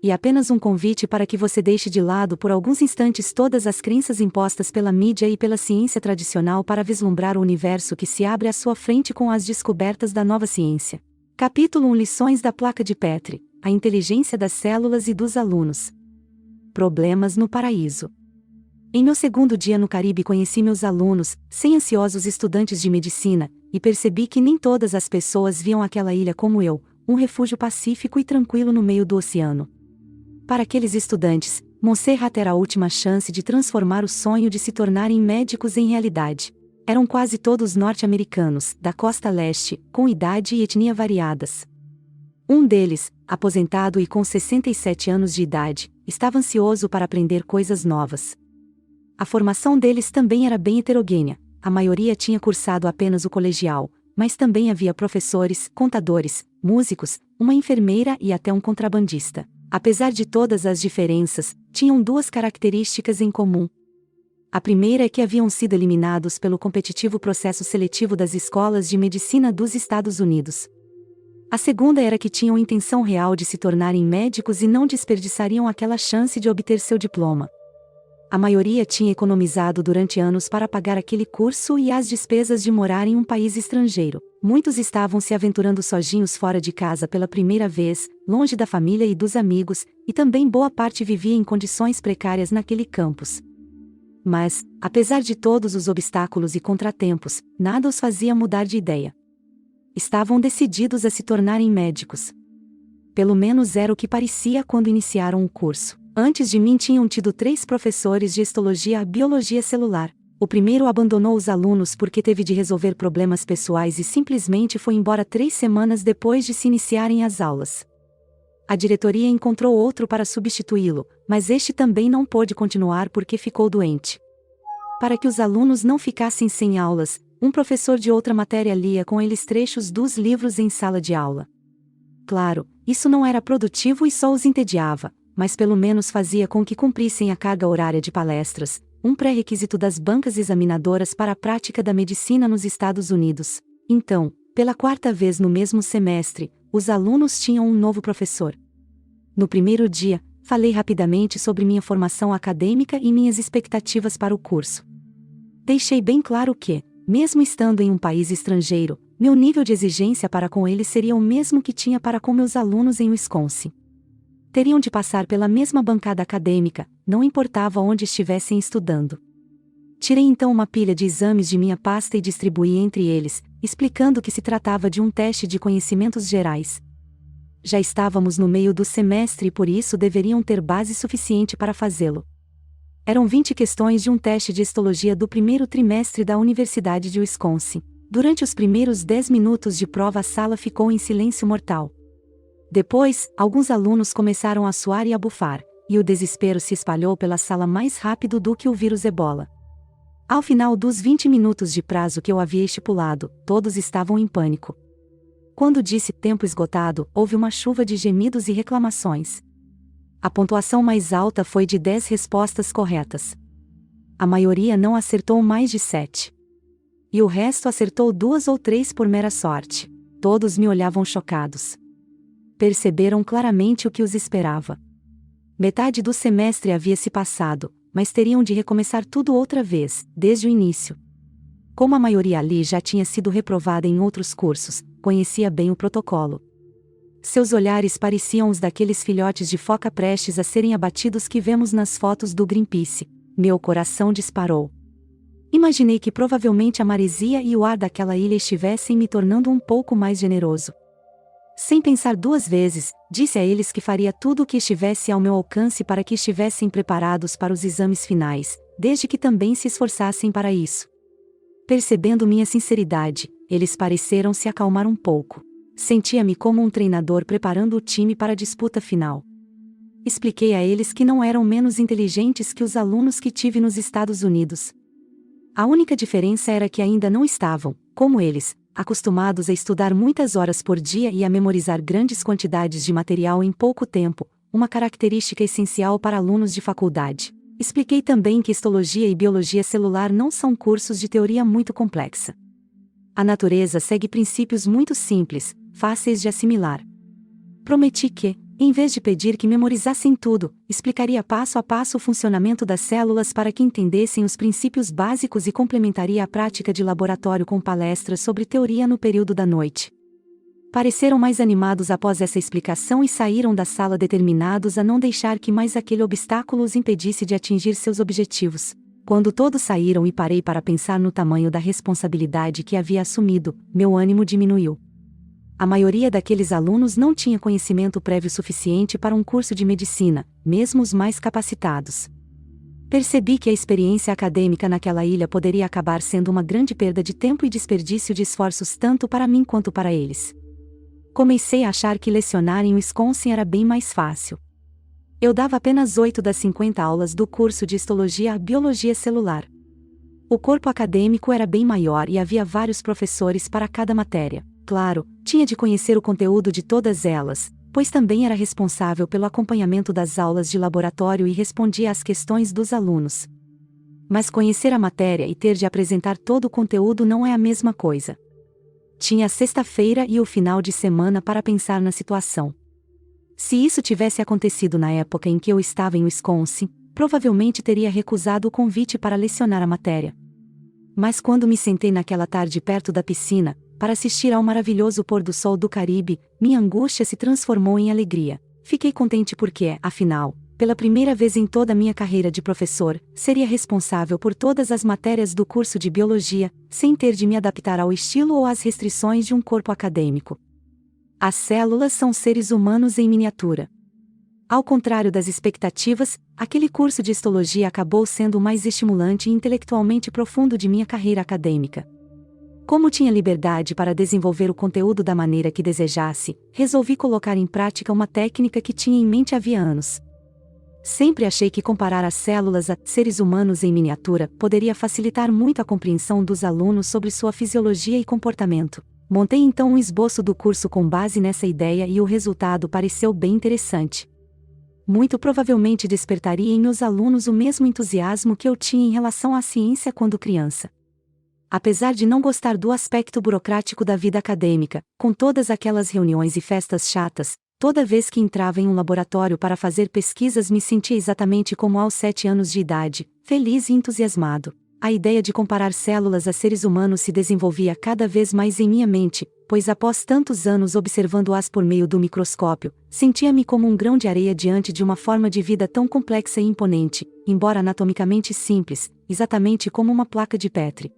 S1: E apenas um convite para que você deixe de lado por alguns instantes todas as crenças impostas pela mídia e pela ciência tradicional para vislumbrar o universo que se abre à sua frente com as descobertas da nova ciência. Capítulo 1 Lições da placa de Petri, a inteligência das células e dos alunos. Problemas no paraíso. Em meu segundo dia no Caribe conheci meus alunos, 100 ansiosos estudantes de medicina, e percebi que nem todas as pessoas viam aquela ilha como eu, um refúgio pacífico e tranquilo no meio do oceano. Para aqueles estudantes, Montserrat era a última chance de transformar o sonho de se tornarem médicos em realidade. Eram quase todos norte-americanos, da costa leste, com idade e etnia variadas. Um deles, aposentado e com 67 anos de idade, estava ansioso para aprender coisas novas. A formação deles também era bem heterogênea. A maioria tinha cursado apenas o colegial, mas também havia professores, contadores, músicos, uma enfermeira e até um contrabandista. Apesar de todas as diferenças, tinham duas características em comum. A primeira é que haviam sido eliminados pelo competitivo processo seletivo das escolas de medicina dos Estados Unidos. A segunda era que tinham intenção real de se tornarem médicos e não desperdiçariam aquela chance de obter seu diploma. A maioria tinha economizado durante anos para pagar aquele curso e as despesas de morar em um país estrangeiro. Muitos estavam se aventurando sozinhos fora de casa pela primeira vez, longe da família e dos amigos, e também boa parte vivia em condições precárias naquele campus. Mas, apesar de todos os obstáculos e contratempos, nada os fazia mudar de ideia. Estavam decididos a se tornarem médicos. Pelo menos era o que parecia quando iniciaram o curso. Antes de mim tinham tido 3 professores de histologia e biologia celular. O primeiro abandonou os alunos porque teve de resolver problemas pessoais e simplesmente foi embora 3 semanas depois de se iniciarem as aulas. A diretoria encontrou outro para substituí-lo, mas este também não pôde continuar porque ficou doente. Para que os alunos não ficassem sem aulas, um professor de outra matéria lia com eles trechos dos livros em sala de aula. Claro, isso não era produtivo e só os entediava, mas pelo menos fazia com que cumprissem a carga horária de palestras, um pré-requisito das bancas examinadoras para a prática da medicina nos Estados Unidos. Então, pela 4ª vez no mesmo semestre, os alunos tinham um novo professor. No primeiro dia, falei rapidamente sobre minha formação acadêmica e minhas expectativas para o curso. Deixei bem claro que, mesmo estando em um país estrangeiro, meu nível de exigência para com eles seria o mesmo que tinha para com meus alunos em Wisconsin. Teriam de passar pela mesma bancada acadêmica, não importava onde estivessem estudando. Tirei então uma pilha de exames de minha pasta e distribuí entre eles, explicando que se tratava de um teste de conhecimentos gerais. Já estávamos no meio do semestre e por isso deveriam ter base suficiente para fazê-lo. Eram 20 questões de um teste de histologia do primeiro trimestre da Universidade de Wisconsin. Durante os primeiros 10 minutos de prova a sala ficou em silêncio mortal. Depois, alguns alunos começaram a suar e a bufar, e o desespero se espalhou pela sala mais rápido do que o vírus Ebola. Ao final dos 20 minutos de prazo que eu havia estipulado, todos estavam em pânico. Quando disse tempo esgotado, houve uma chuva de gemidos e reclamações. A pontuação mais alta foi de 10 respostas corretas. A maioria não acertou mais de 7. E o resto acertou 2 ou 3 por mera sorte. Todos me olhavam chocados. Perceberam claramente o que os esperava. Metade do semestre havia se passado, mas teriam de recomeçar tudo outra vez, desde o início. Como a maioria ali já tinha sido reprovada em outros cursos, conhecia bem o protocolo. Seus olhares pareciam os daqueles filhotes de foca prestes a serem abatidos que vemos nas fotos do Greenpeace. Meu coração disparou. Imaginei que provavelmente a maresia e o ar daquela ilha estivessem me tornando um pouco mais generoso. Sem pensar 2 vezes, disse a eles que faria tudo o que estivesse ao meu alcance para que estivessem preparados para os exames finais, desde que também se esforçassem para isso. Percebendo minha sinceridade, eles pareceram se acalmar um pouco. Sentia-me como um treinador preparando o time para a disputa final. Expliquei a eles que não eram menos inteligentes que os alunos que tive nos Estados Unidos. A única diferença era que ainda não estavam, como eles, acostumados a estudar muitas horas por dia e a memorizar grandes quantidades de material em pouco tempo, uma característica essencial para alunos de faculdade. Expliquei também que histologia e biologia celular não são cursos de teoria muito complexa. A natureza segue princípios muito simples, fáceis de assimilar. Prometi que, em vez de pedir que memorizassem tudo, explicaria passo a passo o funcionamento das células para que entendessem os princípios básicos e complementaria a prática de laboratório com palestras sobre teoria no período da noite. Pareceram mais animados após essa explicação e saíram da sala determinados a não deixar que mais aquele obstáculo os impedisse de atingir seus objetivos. Quando todos saíram e parei para pensar no tamanho da responsabilidade que havia assumido, meu ânimo diminuiu. A maioria daqueles alunos não tinha conhecimento prévio suficiente para um curso de medicina, mesmo os mais capacitados. Percebi que a experiência acadêmica naquela ilha poderia acabar sendo uma grande perda de tempo e desperdício de esforços tanto para mim quanto para eles. Comecei a achar que lecionar em Wisconsin era bem mais fácil. Eu dava apenas 8 das 50 aulas do curso de histologia a biologia celular. O corpo acadêmico era bem maior e havia vários professores para cada matéria. Claro, tinha de conhecer o conteúdo de todas elas, pois também era responsável pelo acompanhamento das aulas de laboratório e respondia às questões dos alunos. Mas conhecer a matéria e ter de apresentar todo o conteúdo não é a mesma coisa. Tinha a sexta-feira e o final de semana para pensar na situação. Se isso tivesse acontecido na época em que eu estava em Wisconsin, provavelmente teria recusado o convite para lecionar a matéria. Mas quando me sentei naquela tarde perto da piscina, para assistir ao maravilhoso pôr do sol do Caribe, minha angústia se transformou em alegria. Fiquei contente porque, afinal, pela primeira vez em toda a minha carreira de professor, seria responsável por todas as matérias do curso de biologia, sem ter de me adaptar ao estilo ou às restrições de um corpo acadêmico. As células são seres humanos em miniatura. Ao contrário das expectativas, aquele curso de histologia acabou sendo o mais estimulante e intelectualmente profundo de minha carreira acadêmica. Como tinha liberdade para desenvolver o conteúdo da maneira que desejasse, resolvi colocar em prática uma técnica que tinha em mente havia anos. Sempre achei que comparar as células a seres humanos em miniatura poderia facilitar muito a compreensão dos alunos sobre sua fisiologia e comportamento. Montei então um esboço do curso com base nessa ideia e o resultado pareceu bem interessante. Muito provavelmente despertaria em meus alunos o mesmo entusiasmo que eu tinha em relação à ciência quando criança. Apesar de não gostar do aspecto burocrático da vida acadêmica, com todas aquelas reuniões e festas chatas, toda vez que entrava em um laboratório para fazer pesquisas me sentia exatamente como aos 7 anos de idade, feliz e entusiasmado. A ideia de comparar células a seres humanos se desenvolvia cada vez mais em minha mente, pois após tantos anos observando-as por meio do microscópio, sentia-me como um grão de areia diante de uma forma de vida tão complexa e imponente, embora anatomicamente simples, exatamente como uma placa de Petri.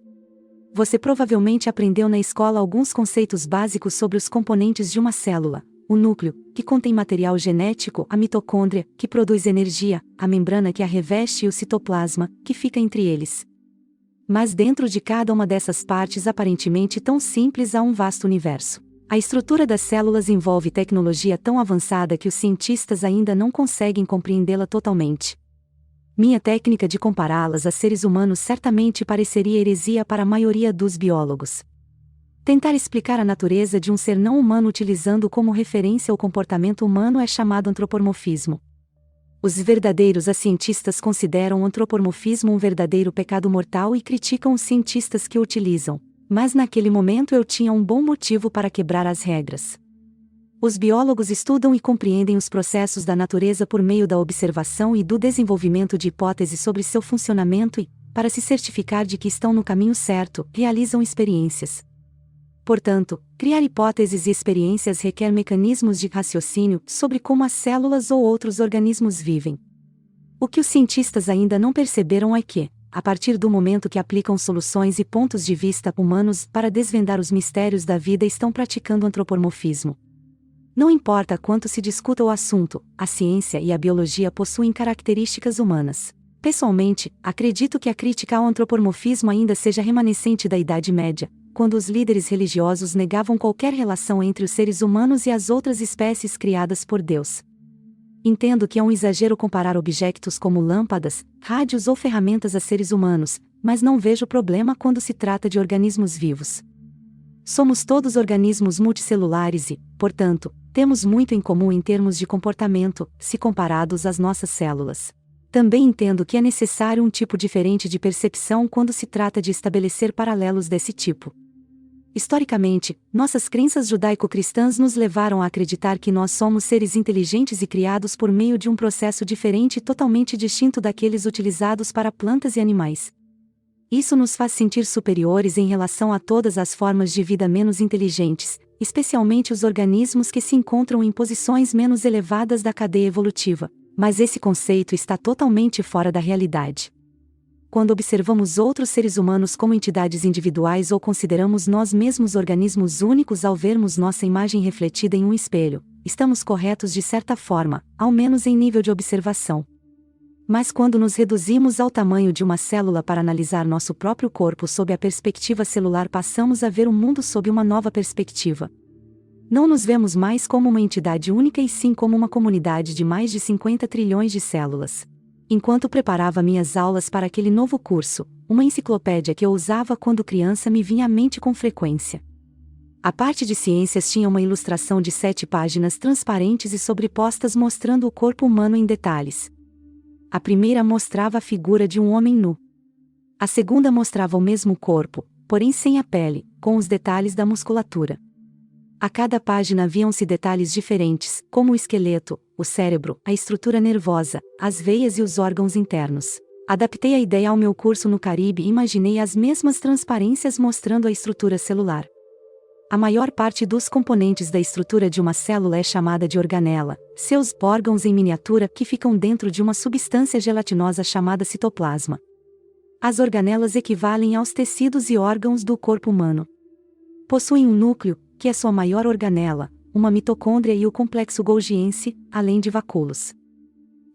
S1: Você provavelmente aprendeu na escola alguns conceitos básicos sobre os componentes de uma célula: o núcleo, que contém material genético, a mitocôndria, que produz energia, a membrana que a reveste e o citoplasma, que fica entre eles. Mas dentro de cada uma dessas partes aparentemente tão simples há um vasto universo. A estrutura das células envolve tecnologia tão avançada que os cientistas ainda não conseguem compreendê-la totalmente. Minha técnica de compará-las a seres humanos certamente pareceria heresia para a maioria dos biólogos. Tentar explicar a natureza de um ser não humano utilizando como referência o comportamento humano é chamado antropomorfismo. Os verdadeiros cientistas consideram o antropomorfismo um verdadeiro pecado mortal e criticam os cientistas que o utilizam, mas naquele momento eu tinha um bom motivo para quebrar as regras. Os biólogos estudam e compreendem os processos da natureza por meio da observação e do desenvolvimento de hipóteses sobre seu funcionamento e, para se certificar de que estão no caminho certo, realizam experiências. Portanto, criar hipóteses e experiências requer mecanismos de raciocínio sobre como as células ou outros organismos vivem. O que os cientistas ainda não perceberam é que, a partir do momento que aplicam soluções e pontos de vista humanos para desvendar os mistérios da vida, estão praticando antropomorfismo. Não importa quanto se discuta o assunto, a ciência e a biologia possuem características humanas. Pessoalmente, acredito que a crítica ao antropomorfismo ainda seja remanescente da Idade Média, quando os líderes religiosos negavam qualquer relação entre os seres humanos e as outras espécies criadas por Deus. Entendo que é um exagero comparar objetos como lâmpadas, rádios ou ferramentas a seres humanos, mas não vejo problema quando se trata de organismos vivos. Somos todos organismos multicelulares e, portanto, temos muito em comum em termos de comportamento, se comparados às nossas células. Também entendo que é necessário um tipo diferente de percepção quando se trata de estabelecer paralelos desse tipo. Historicamente, nossas crenças judaico-cristãs nos levaram a acreditar que nós somos seres inteligentes e criados por meio de um processo diferente e totalmente distinto daqueles utilizados para plantas e animais. Isso nos faz sentir superiores em relação a todas as formas de vida menos inteligentes, especialmente os organismos que se encontram em posições menos elevadas da cadeia evolutiva, mas esse conceito está totalmente fora da realidade. Quando observamos outros seres humanos como entidades individuais ou consideramos nós mesmos organismos únicos ao vermos nossa imagem refletida em um espelho, estamos corretos de certa forma, ao menos em nível de observação. Mas quando nos reduzimos ao tamanho de uma célula para analisar nosso próprio corpo sob a perspectiva celular, passamos a ver o mundo sob uma nova perspectiva. Não nos vemos mais como uma entidade única e sim como uma comunidade de mais de 50 trilhões de células. Enquanto preparava minhas aulas para aquele novo curso, uma enciclopédia que eu usava quando criança me vinha à mente com frequência. A parte de ciências tinha uma ilustração de 7 páginas transparentes e sobrepostas mostrando o corpo humano em detalhes. A primeira mostrava a figura de um homem nu. A segunda mostrava o mesmo corpo, porém sem a pele, com os detalhes da musculatura. A cada página haviam-se detalhes diferentes, como o esqueleto, o cérebro, a estrutura nervosa, as veias e os órgãos internos. Adaptei a ideia ao meu curso no Caribe e imaginei as mesmas transparências mostrando a estrutura celular. A maior parte dos componentes da estrutura de uma célula é chamada de organela, seus órgãos em miniatura que ficam dentro de uma substância gelatinosa chamada citoplasma. As organelas equivalem aos tecidos e órgãos do corpo humano. Possuem um núcleo, que é sua maior organela, uma mitocôndria e o complexo golgiense, além de vacúolos.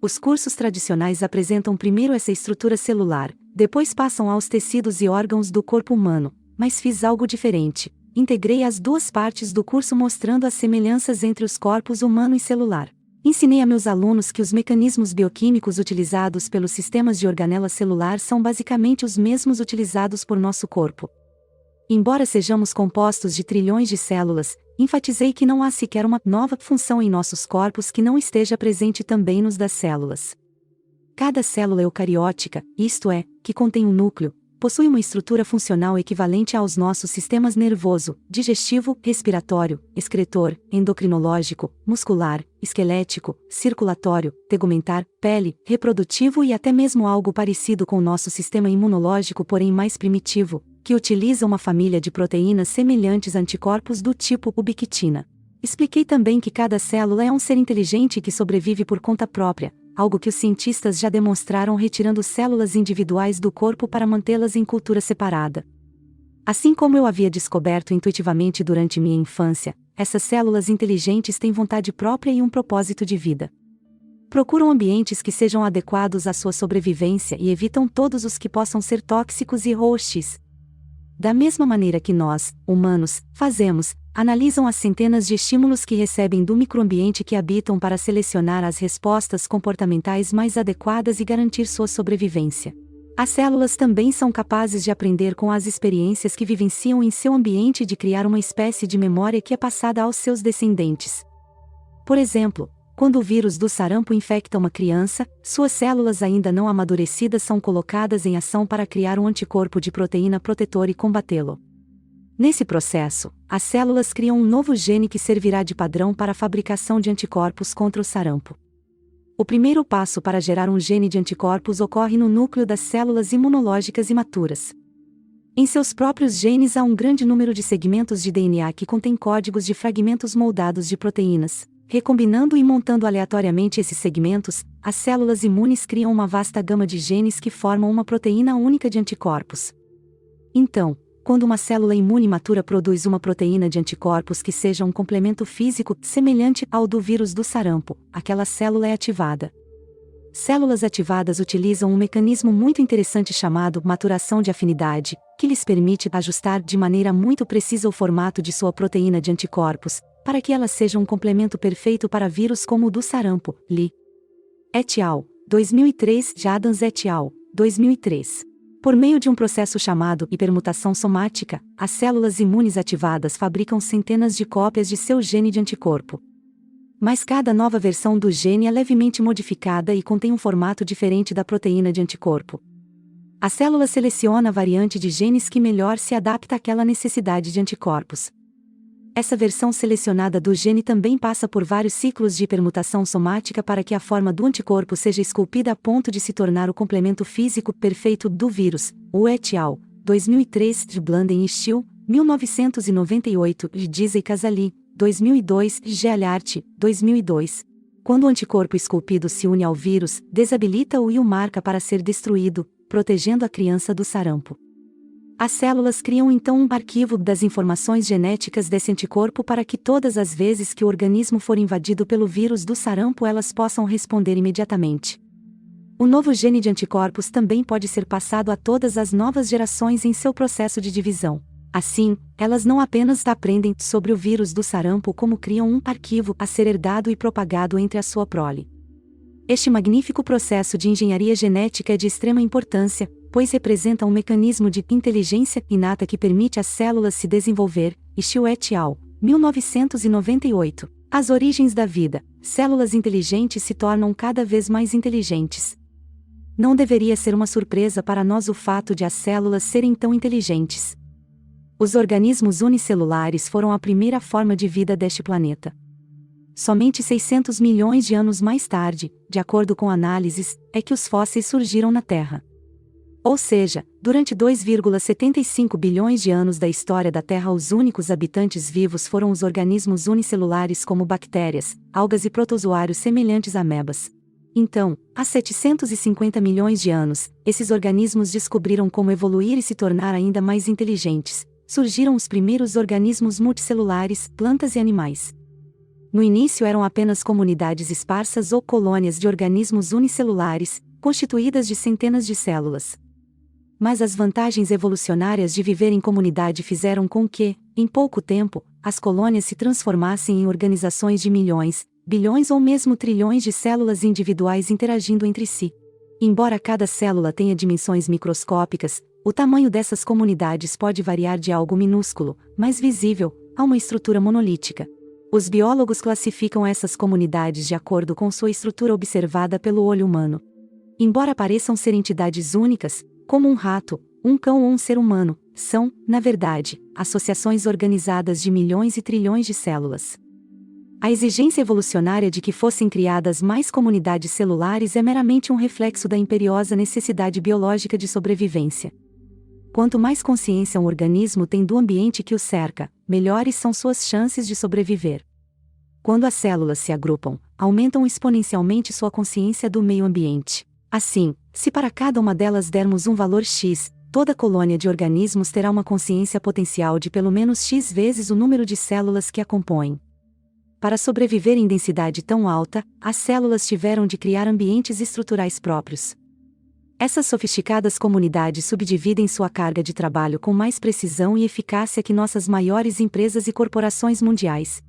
S1: Os cursos tradicionais apresentam primeiro essa estrutura celular, depois passam aos tecidos e órgãos do corpo humano, mas fiz algo diferente. Integrei as duas partes do curso mostrando as semelhanças entre os corpos humano e celular. Ensinei a meus alunos que os mecanismos bioquímicos utilizados pelos sistemas de organela celular são basicamente os mesmos utilizados por nosso corpo. Embora sejamos compostos de trilhões de células, enfatizei que não há sequer uma nova função em nossos corpos que não esteja presente também nos das células. Cada célula eucariótica, isto é, que contém um núcleo, possui uma estrutura funcional equivalente aos nossos sistemas nervoso, digestivo, respiratório, excretor, endocrinológico, muscular, esquelético, circulatório, tegumentar, pele, reprodutivo e até mesmo algo parecido com o nosso sistema imunológico, porém mais primitivo, que utiliza uma família de proteínas semelhantes a anticorpos do tipo ubiquitina. Expliquei também que cada célula é um ser inteligente que sobrevive por conta própria, algo que os cientistas já demonstraram retirando células individuais do corpo para mantê-las em cultura separada. Assim como eu havia descoberto intuitivamente durante minha infância, essas células inteligentes têm vontade própria e um propósito de vida. Procuram ambientes que sejam adequados à sua sobrevivência e evitam todos os que possam ser tóxicos e hostis. Da mesma maneira que nós, humanos, fazemos, analisam as centenas de estímulos que recebem do microambiente que habitam para selecionar as respostas comportamentais mais adequadas e garantir sua sobrevivência. As células também são capazes de aprender com as experiências que vivenciam em seu ambiente e de criar uma espécie de memória que é passada aos seus descendentes. Por exemplo, quando o vírus do sarampo infecta uma criança, suas células ainda não amadurecidas são colocadas em ação para criar um anticorpo de proteína protetor e combatê-lo. Nesse processo, as células criam um novo gene que servirá de padrão para a fabricação de anticorpos contra o sarampo. O primeiro passo para gerar um gene de anticorpos ocorre no núcleo das células imunológicas imaturas. Em seus próprios genes há um grande número de segmentos de DNA que contêm códigos de fragmentos moldados de proteínas. Recombinando e montando aleatoriamente esses segmentos, as células imunes criam uma vasta gama de genes que formam uma proteína única de anticorpos. Então, quando uma célula imune matura produz uma proteína de anticorpos que seja um complemento físico semelhante ao do vírus do sarampo, aquela célula é ativada. Células ativadas utilizam um mecanismo muito interessante chamado maturação de afinidade, que lhes permite ajustar de maneira muito precisa o formato de sua proteína de anticorpos, para que ela seja um complemento perfeito para vírus como o do sarampo. Li et al. 2003, Jadans et al. 2003. Por meio de um processo chamado hipermutação somática, as células imunes ativadas fabricam centenas de cópias de seu gene de anticorpo. Mas cada nova versão do gene é levemente modificada e contém um formato diferente da proteína de anticorpo. A célula seleciona a variante de genes que melhor se adapta àquela necessidade de anticorpos. Essa versão selecionada do gene também passa por vários ciclos de hipermutação somática para que a forma do anticorpo seja esculpida a ponto de se tornar o complemento físico perfeito do vírus. O et al. 2003, de Blunden e Still, 1998, de Disa e Casali, 2002, de Gealhart, 2002. Quando o anticorpo esculpido se une ao vírus, desabilita-o e o marca para ser destruído, protegendo a criança do sarampo. As células criam então um arquivo das informações genéticas desse anticorpo para que todas as vezes que o organismo for invadido pelo vírus do sarampo elas possam responder imediatamente. O novo gene de anticorpos também pode ser passado a todas as novas gerações em seu processo de divisão. Assim, elas não apenas aprendem sobre o vírus do sarampo como criam um arquivo a ser herdado e propagado entre a sua prole. Este magnífico processo de engenharia genética é de extrema importância, pois representa um mecanismo de inteligência inata que permite às células se desenvolver. Still et al. 1998. As origens da vida. Células inteligentes se tornam cada vez mais inteligentes. Não deveria ser uma surpresa para nós o fato de as células serem tão inteligentes. Os organismos unicelulares foram a primeira forma de vida deste planeta. Somente 600 milhões de anos mais tarde, de acordo com análises, é que os fósseis surgiram na Terra. Ou seja, durante 2,75 bilhões de anos da história da Terra os únicos habitantes vivos foram os organismos unicelulares como bactérias, algas e protozoários semelhantes a amebas. Então, há 750 milhões de anos, esses organismos descobriram como evoluir e se tornar ainda mais inteligentes. Surgiram os primeiros organismos multicelulares, plantas e animais. No início eram apenas comunidades esparsas ou colônias de organismos unicelulares, constituídas de centenas de células. Mas as vantagens evolucionárias de viver em comunidade fizeram com que, em pouco tempo, as colônias se transformassem em organizações de milhões, bilhões ou mesmo trilhões de células individuais interagindo entre si. Embora cada célula tenha dimensões microscópicas, o tamanho dessas comunidades pode variar de algo minúsculo, mas visível, a uma estrutura monolítica. Os biólogos classificam essas comunidades de acordo com sua estrutura observada pelo olho humano. Embora pareçam ser entidades únicas, como um rato, um cão ou um ser humano, são, na verdade, associações organizadas de milhões e trilhões de células. A exigência evolucionária de que fossem criadas mais comunidades celulares é meramente um reflexo da imperiosa necessidade biológica de sobrevivência. Quanto mais consciência um organismo tem do ambiente que o cerca, melhores são suas chances de sobreviver. Quando as células se agrupam, aumentam exponencialmente sua consciência do meio ambiente. Assim, se para cada uma delas dermos um valor X, toda colônia de organismos terá uma consciência potencial de pelo menos X vezes o número de células que a compõem. Para sobreviver em densidade tão alta, as células tiveram de criar ambientes estruturais próprios. Essas sofisticadas comunidades subdividem sua carga de trabalho com mais precisão e eficácia que nossas maiores empresas e corporações mundiais.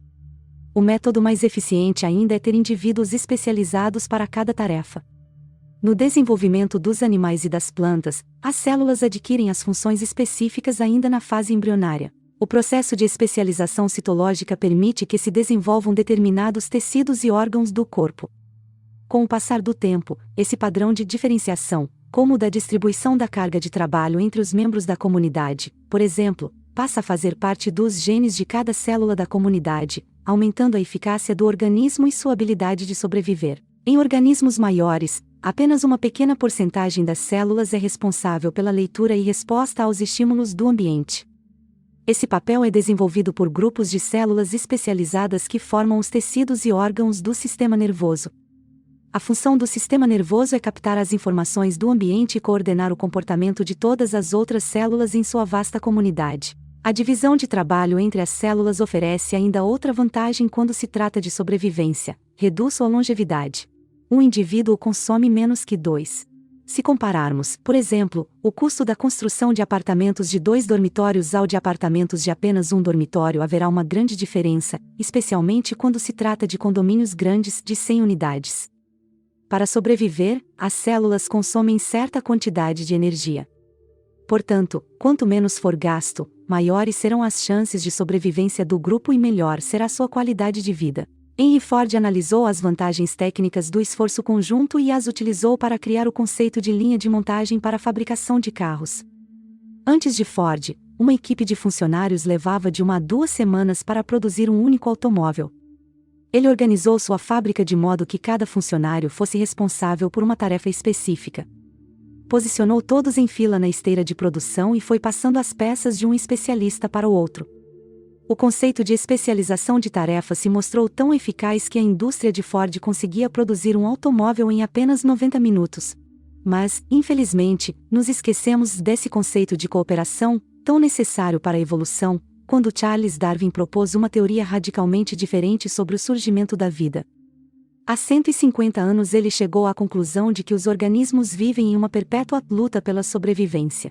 S1: O método mais eficiente ainda é ter indivíduos especializados para cada tarefa. No desenvolvimento dos animais e das plantas, as células adquirem as funções específicas ainda na fase embrionária. O processo de especialização citológica permite que se desenvolvam determinados tecidos e órgãos do corpo. Com o passar do tempo, esse padrão de diferenciação, como o da distribuição da carga de trabalho entre os membros da comunidade, por exemplo, passa a fazer parte dos genes de cada célula da comunidade, aumentando a eficácia do organismo e sua habilidade de sobreviver. Em organismos maiores, apenas uma pequena porcentagem das células é responsável pela leitura e resposta aos estímulos do ambiente. Esse papel é desenvolvido por grupos de células especializadas que formam os tecidos e órgãos do sistema nervoso. A função do sistema nervoso é captar as informações do ambiente e coordenar o comportamento de todas as outras células em sua vasta comunidade. A divisão de trabalho entre as células oferece ainda outra vantagem quando se trata de sobrevivência: reduz sua longevidade. Um indivíduo consome menos que dois. Se compararmos, por exemplo, o custo da construção de apartamentos de 2 dormitórios ao de apartamentos de apenas um dormitório, haverá uma grande diferença, especialmente quando se trata de condomínios grandes de 100 unidades. Para sobreviver, as células consomem certa quantidade de energia. Portanto, quanto menos for gasto, maiores serão as chances de sobrevivência do grupo e melhor será sua qualidade de vida. Henry Ford analisou as vantagens técnicas do esforço conjunto e as utilizou para criar o conceito de linha de montagem para a fabricação de carros. Antes de Ford, uma equipe de funcionários levava de 1 a 2 semanas para produzir um único automóvel. Ele organizou sua fábrica de modo que cada funcionário fosse responsável por uma tarefa específica. Posicionou todos em fila na esteira de produção e foi passando as peças de um especialista para o outro. O conceito de especialização de tarefa se mostrou tão eficaz que a indústria de Ford conseguia produzir um automóvel em apenas 90 minutos. Mas, infelizmente, nos esquecemos desse conceito de cooperação, tão necessário para a evolução, quando Charles Darwin propôs uma teoria radicalmente diferente sobre o surgimento da vida. Há 150 anos ele chegou à conclusão de que os organismos vivem em uma perpétua luta pela sobrevivência.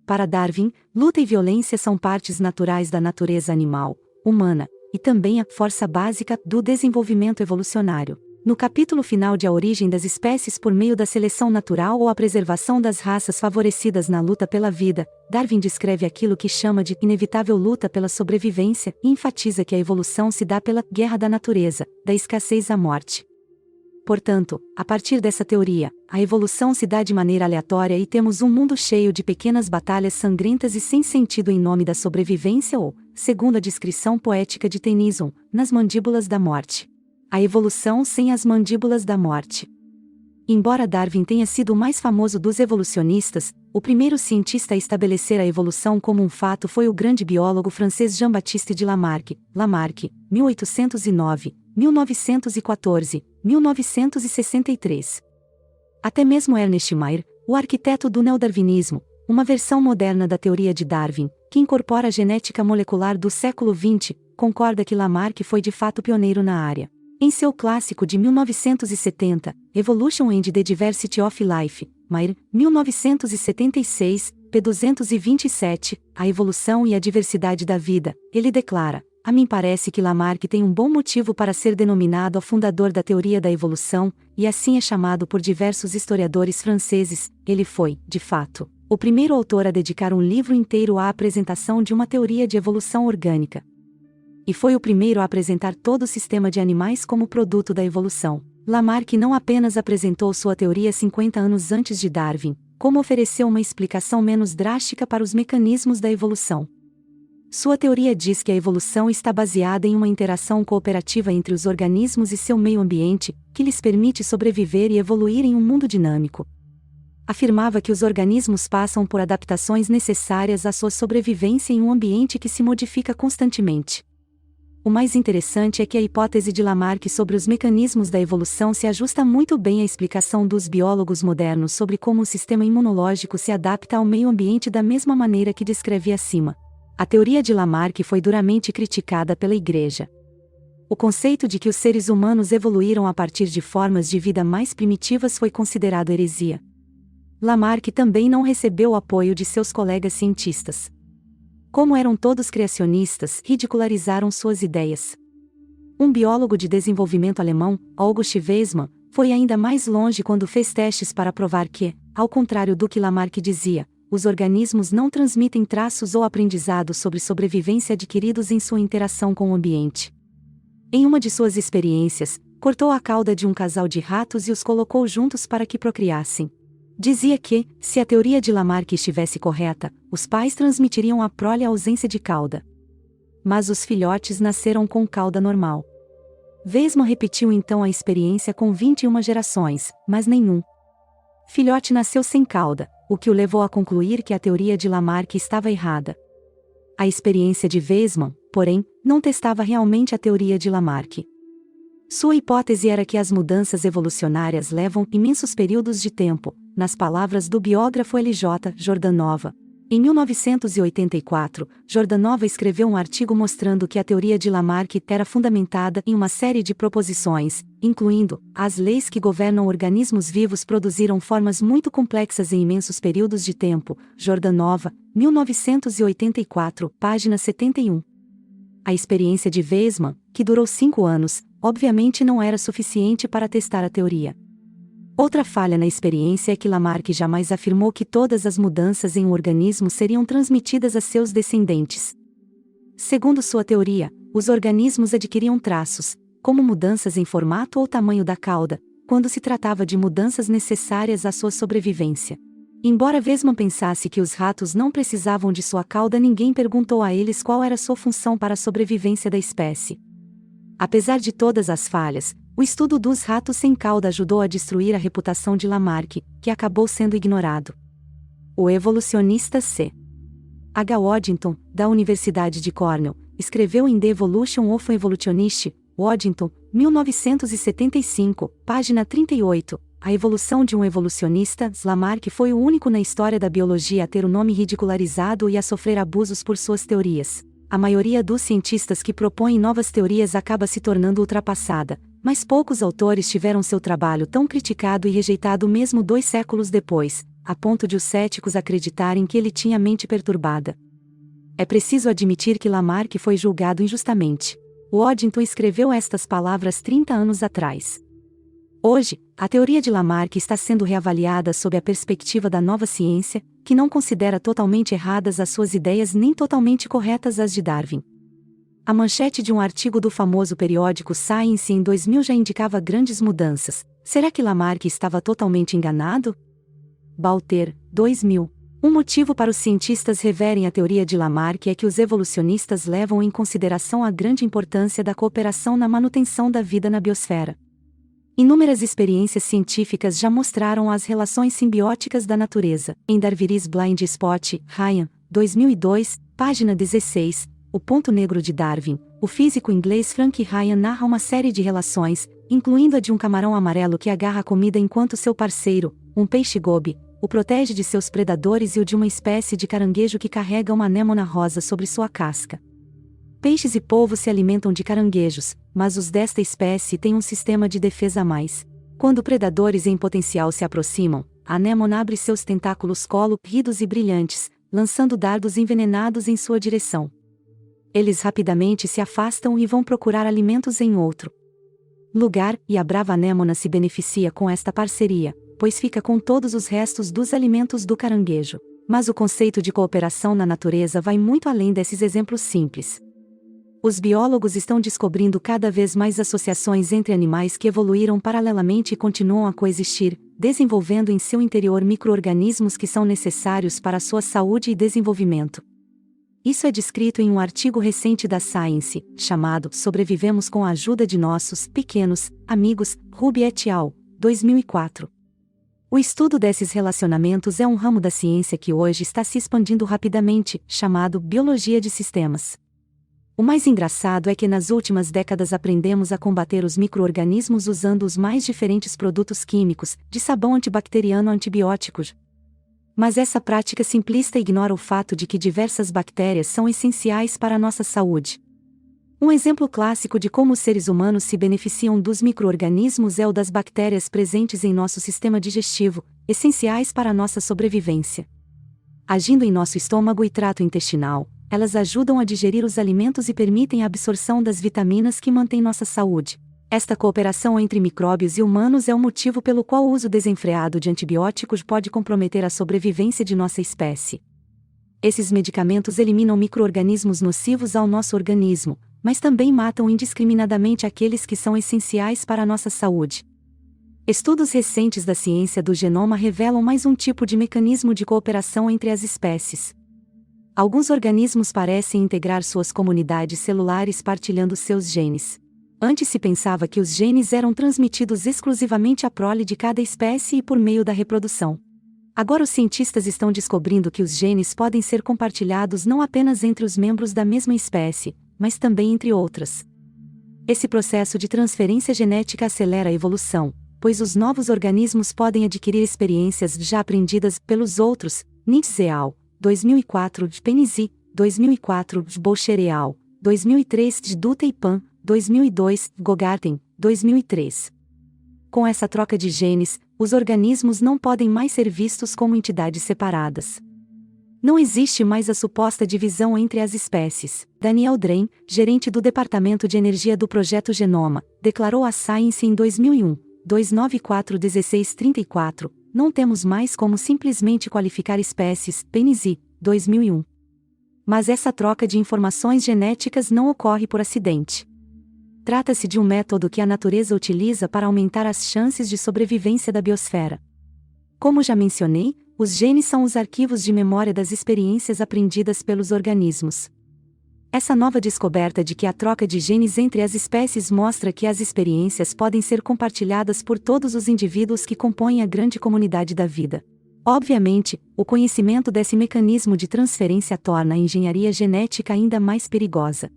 S1: Para Darwin, luta e violência são partes naturais da natureza animal, humana, e também a força básica do desenvolvimento evolucionário. No capítulo final de A Origem das Espécies por meio da seleção natural ou a preservação das raças favorecidas na luta pela vida, Darwin descreve aquilo que chama de inevitável luta pela sobrevivência e enfatiza que a evolução se dá pela guerra da natureza, da escassez à morte. Portanto, a partir dessa teoria, a evolução se dá de maneira aleatória e temos um mundo cheio de pequenas batalhas sangrentas e sem sentido em nome da sobrevivência ou, segundo a descrição poética de Tennyson, nas mandíbulas da morte. A evolução sem as mandíbulas da morte. Embora Darwin tenha sido o mais famoso dos evolucionistas, o primeiro cientista a estabelecer a evolução como um fato foi o grande biólogo francês Jean-Baptiste de Lamarck, 1809, 1914, 1963. Até mesmo Ernest Mayr, o arquiteto do neodarwinismo, uma versão moderna da teoria de Darwin, que incorpora a genética molecular do século XX, concorda que Lamarck foi de fato pioneiro na área. Em seu clássico de 1970, Evolution and the Diversity of Life, Mayer, 1976, p. 227, A Evolução e a Diversidade da Vida, ele declara: a mim parece que Lamarck tem um bom motivo para ser denominado o fundador da teoria da evolução, e assim é chamado por diversos historiadores franceses. Ele foi, de fato, o primeiro autor a dedicar um livro inteiro à apresentação de uma teoria de evolução orgânica. E foi o primeiro a apresentar todo o sistema de animais como produto da evolução. Lamarck não apenas apresentou sua teoria 50 anos antes de Darwin, como ofereceu uma explicação menos drástica para os mecanismos da evolução. Sua teoria diz que a evolução está baseada em uma interação cooperativa entre os organismos e seu meio ambiente, que lhes permite sobreviver e evoluir em um mundo dinâmico. Afirmava que os organismos passam por adaptações necessárias à sua sobrevivência em um ambiente que se modifica constantemente. O mais interessante é que a hipótese de Lamarck sobre os mecanismos da evolução se ajusta muito bem à explicação dos biólogos modernos sobre como o sistema imunológico se adapta ao meio ambiente da mesma maneira que descrevi acima. A teoria de Lamarck foi duramente criticada pela Igreja. O conceito de que os seres humanos evoluíram a partir de formas de vida mais primitivas foi considerado heresia. Lamarck também não recebeu o apoio de seus colegas cientistas. Como eram todos criacionistas, ridicularizaram suas ideias. Um biólogo de desenvolvimento alemão, August Weismann, foi ainda mais longe quando fez testes para provar que, ao contrário do que Lamarck dizia, os organismos não transmitem traços ou aprendizados sobre sobrevivência adquiridos em sua interação com o ambiente. Em uma de suas experiências, cortou a cauda de um casal de ratos e os colocou juntos para que procriassem. Dizia que, se a teoria de Lamarck estivesse correta, os pais transmitiriam à prole a ausência de cauda. Mas os filhotes nasceram com cauda normal. Weismann repetiu então a experiência com 21 gerações, mas nenhum filhote nasceu sem cauda, o que o levou a concluir que a teoria de Lamarck estava errada. A experiência de Weismann, porém, não testava realmente a teoria de Lamarck. Sua hipótese era que as mudanças evolucionárias levam imensos períodos de tempo, nas palavras do biógrafo L.J. Jordanova. Em 1984, Jordanova escreveu um artigo mostrando que a teoria de Lamarck era fundamentada em uma série de proposições, incluindo: as leis que governam organismos vivos produziram formas muito complexas em imensos períodos de tempo. Jordanova, 1984, página 71. A experiência de Weismann, que durou 5 anos, obviamente não era suficiente para testar a teoria. Outra falha na experiência é que Lamarck jamais afirmou que todas as mudanças em um organismo seriam transmitidas a seus descendentes. Segundo sua teoria, os organismos adquiriam traços, como mudanças em formato ou tamanho da cauda, quando se tratava de mudanças necessárias à sua sobrevivência. Embora Weismann pensasse que os ratos não precisavam de sua cauda, ninguém perguntou a eles qual era sua função para a sobrevivência da espécie. Apesar de todas as falhas, o estudo dos ratos sem cauda ajudou a destruir a reputação de Lamarck, que acabou sendo ignorado. O evolucionista C. H. Waddington, da Universidade de Cornell, escreveu em The Evolution of Evolutionist, Waddington, 1975, página 38, A Evolução de um Evolucionista. Lamarck foi o único na história da biologia a ter o nome ridicularizado e a sofrer abusos por suas teorias. A maioria dos cientistas que propõem novas teorias acaba se tornando ultrapassada, mas poucos autores tiveram seu trabalho tão criticado e rejeitado mesmo 2 séculos depois, a ponto de os céticos acreditarem que ele tinha a mente perturbada. É preciso admitir que Lamarck foi julgado injustamente. Waddington escreveu estas palavras 30 anos atrás. Hoje, a teoria de Lamarck está sendo reavaliada sob a perspectiva da nova ciência, que não considera totalmente erradas as suas ideias nem totalmente corretas as de Darwin. A manchete de um artigo do famoso periódico Science em 2000 já indicava grandes mudanças. Será que Lamarck estava totalmente enganado? Balter, 2000. Um motivo para os cientistas reverem a teoria de Lamarck é que os evolucionistas levam em consideração a grande importância da cooperação na manutenção da vida na biosfera. Inúmeras experiências científicas já mostraram as relações simbióticas da natureza. Em Darwin's Blind Spot, Ryan, 2002, página 16, O Ponto Negro de Darwin, o físico inglês Frank Ryan narra uma série de relações, incluindo a de um camarão amarelo que agarra a comida enquanto seu parceiro, um peixe-gobe, o protege de seus predadores, e o de uma espécie de caranguejo que carrega uma anêmona rosa sobre sua casca. Peixes e polvos se alimentam de caranguejos, mas os desta espécie têm um sistema de defesa a mais. Quando predadores em potencial se aproximam, a anêmona abre seus tentáculos coloridos e brilhantes, lançando dardos envenenados em sua direção. Eles rapidamente se afastam e vão procurar alimentos em outro lugar, e a brava anêmona se beneficia com esta parceria, pois fica com todos os restos dos alimentos do caranguejo. Mas o conceito de cooperação na natureza vai muito além desses exemplos simples. Os biólogos estão descobrindo cada vez mais associações entre animais que evoluíram paralelamente e continuam a coexistir, desenvolvendo em seu interior micro-organismos que são necessários para a sua saúde e desenvolvimento. Isso é descrito em um artigo recente da Science, chamado Sobrevivemos com a ajuda de nossos pequenos amigos, Ruby et al., 2004. O estudo desses relacionamentos é um ramo da ciência que hoje está se expandindo rapidamente, chamado Biologia de Sistemas. O mais engraçado é que nas últimas décadas aprendemos a combater os micro-organismos usando os mais diferentes produtos químicos, de sabão antibacteriano a antibióticos. Mas essa prática simplista ignora o fato de que diversas bactérias são essenciais para a nossa saúde. Um exemplo clássico de como os seres humanos se beneficiam dos micro-organismos é o das bactérias presentes em nosso sistema digestivo, essenciais para a nossa sobrevivência. Agindo em nosso estômago e trato intestinal, elas ajudam a digerir os alimentos e permitem a absorção das vitaminas que mantêm nossa saúde. Esta cooperação entre micróbios e humanos é o motivo pelo qual o uso desenfreado de antibióticos pode comprometer a sobrevivência de nossa espécie. Esses medicamentos eliminam micro-organismos nocivos ao nosso organismo, mas também matam indiscriminadamente aqueles que são essenciais para a nossa saúde. Estudos recentes da ciência do genoma revelam mais um tipo de mecanismo de cooperação entre as espécies. Alguns organismos parecem integrar suas comunidades celulares partilhando seus genes. Antes se pensava que os genes eram transmitidos exclusivamente à prole de cada espécie e por meio da reprodução. Agora os cientistas estão descobrindo que os genes podem ser compartilhados não apenas entre os membros da mesma espécie, mas também entre outras. Esse processo de transferência genética acelera a evolução, pois os novos organismos podem adquirir experiências já aprendidas pelos outros. Nietzsche et al., 2004, de Penisi, 2004, de Boucher et al., 2003, de Dutta e Pan, 2002, Gogarten, 2003. Com essa troca de genes, os organismos não podem mais ser vistos como entidades separadas. Não existe mais a suposta divisão entre as espécies. Daniel Drain, gerente do Departamento de Energia do Projeto Genoma, declarou à Science em 2001, 294-1634, não temos mais como simplesmente qualificar espécies, Penisi, 2001. Mas essa troca de informações genéticas não ocorre por acidente. Trata-se de um método que a natureza utiliza para aumentar as chances de sobrevivência da biosfera. Como já mencionei, os genes são os arquivos de memória das experiências aprendidas pelos organismos. Essa nova descoberta de que a troca de genes entre as espécies mostra que as experiências podem ser compartilhadas por todos os indivíduos que compõem a grande comunidade da vida. Obviamente, o conhecimento desse mecanismo de transferência torna a engenharia genética ainda mais perigosa.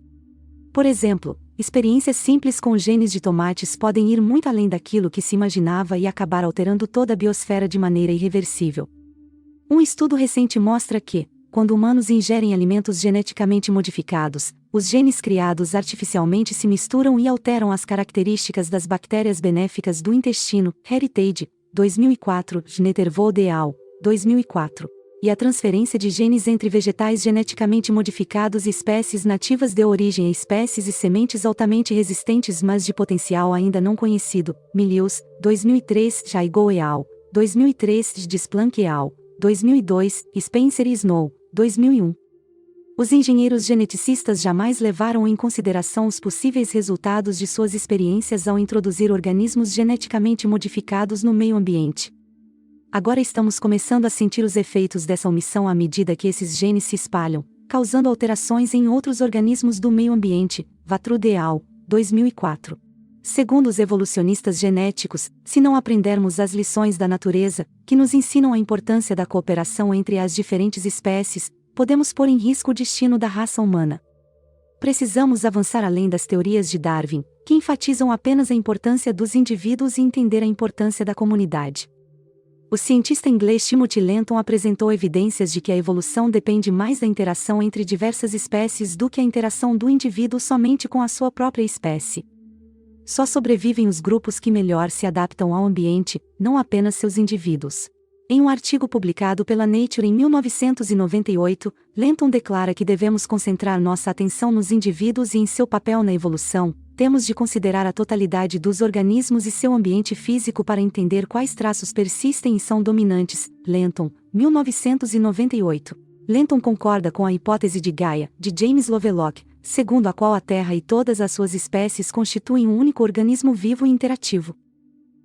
S1: Por exemplo, experiências simples com genes de tomates podem ir muito além daquilo que se imaginava e acabar alterando toda a biosfera de maneira irreversível. Um estudo recente mostra que, quando humanos ingerem alimentos geneticamente modificados, os genes criados artificialmente se misturam e alteram as características das bactérias benéficas do intestino. Heritage, 2004, Nethervold et al., 2004. E a transferência de genes entre vegetais geneticamente modificados e espécies nativas deu origem a espécies e sementes altamente resistentes mas de potencial ainda não conhecido. Milius, 2003, Jaigo et al., 2003, Desplanck et al., 2002, Spencer e Snow, 2001. Os engenheiros geneticistas jamais levaram em consideração os possíveis resultados de suas experiências ao introduzir organismos geneticamente modificados no meio ambiente. Agora estamos começando a sentir os efeitos dessa omissão à medida que esses genes se espalham, causando alterações em outros organismos do meio ambiente. Vatrud et al., 2004. Segundo os evolucionistas genéticos, se não aprendermos as lições da natureza, que nos ensinam a importância da cooperação entre as diferentes espécies, podemos pôr em risco o destino da raça humana. Precisamos avançar além das teorias de Darwin, que enfatizam apenas a importância dos indivíduos e entender a importância da comunidade. O cientista inglês Timothy Lenton apresentou evidências de que a evolução depende mais da interação entre diversas espécies do que a interação do indivíduo somente com a sua própria espécie. Só sobrevivem os grupos que melhor se adaptam ao ambiente, não apenas seus indivíduos. Em um artigo publicado pela Nature em 1998, Lenton declara que devemos concentrar nossa atenção nos indivíduos e em seu papel na evolução. Temos de considerar a totalidade dos organismos e seu ambiente físico para entender quais traços persistem e são dominantes. Lenton, 1998. Lenton concorda com a hipótese de Gaia, de James Lovelock, segundo a qual a Terra e todas as suas espécies constituem um único organismo vivo e interativo.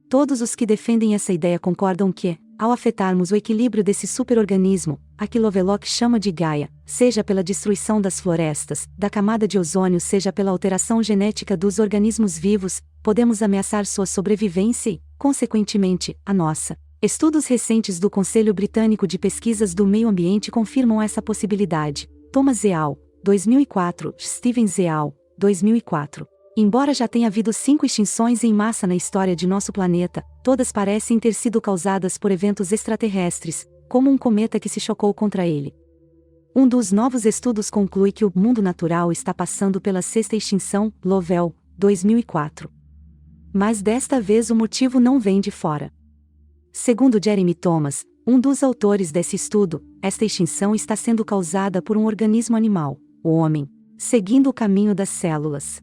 S1: Todos os que defendem essa ideia concordam que, ao afetarmos o equilíbrio desse superorganismo, a que Lovelock chama de Gaia, seja pela destruição das florestas, da camada de ozônio, seja pela alteração genética dos organismos vivos, podemos ameaçar sua sobrevivência e, consequentemente, a nossa. Estudos recentes do Conselho Britânico de Pesquisas do Meio Ambiente confirmam essa possibilidade. Thomas et al., 2004, Stevens et al., 2004. Embora já tenha havido 5 extinções em massa na história de nosso planeta, todas parecem ter sido causadas por eventos extraterrestres, como um cometa que se chocou contra ele. Um dos novos estudos conclui que o mundo natural está passando pela 6ª extinção, Lovell, 2004. Mas desta vez o motivo não vem de fora. Segundo Jeremy Thomas, um dos autores desse estudo, esta extinção está sendo causada por um organismo animal, o homem, seguindo o caminho das células.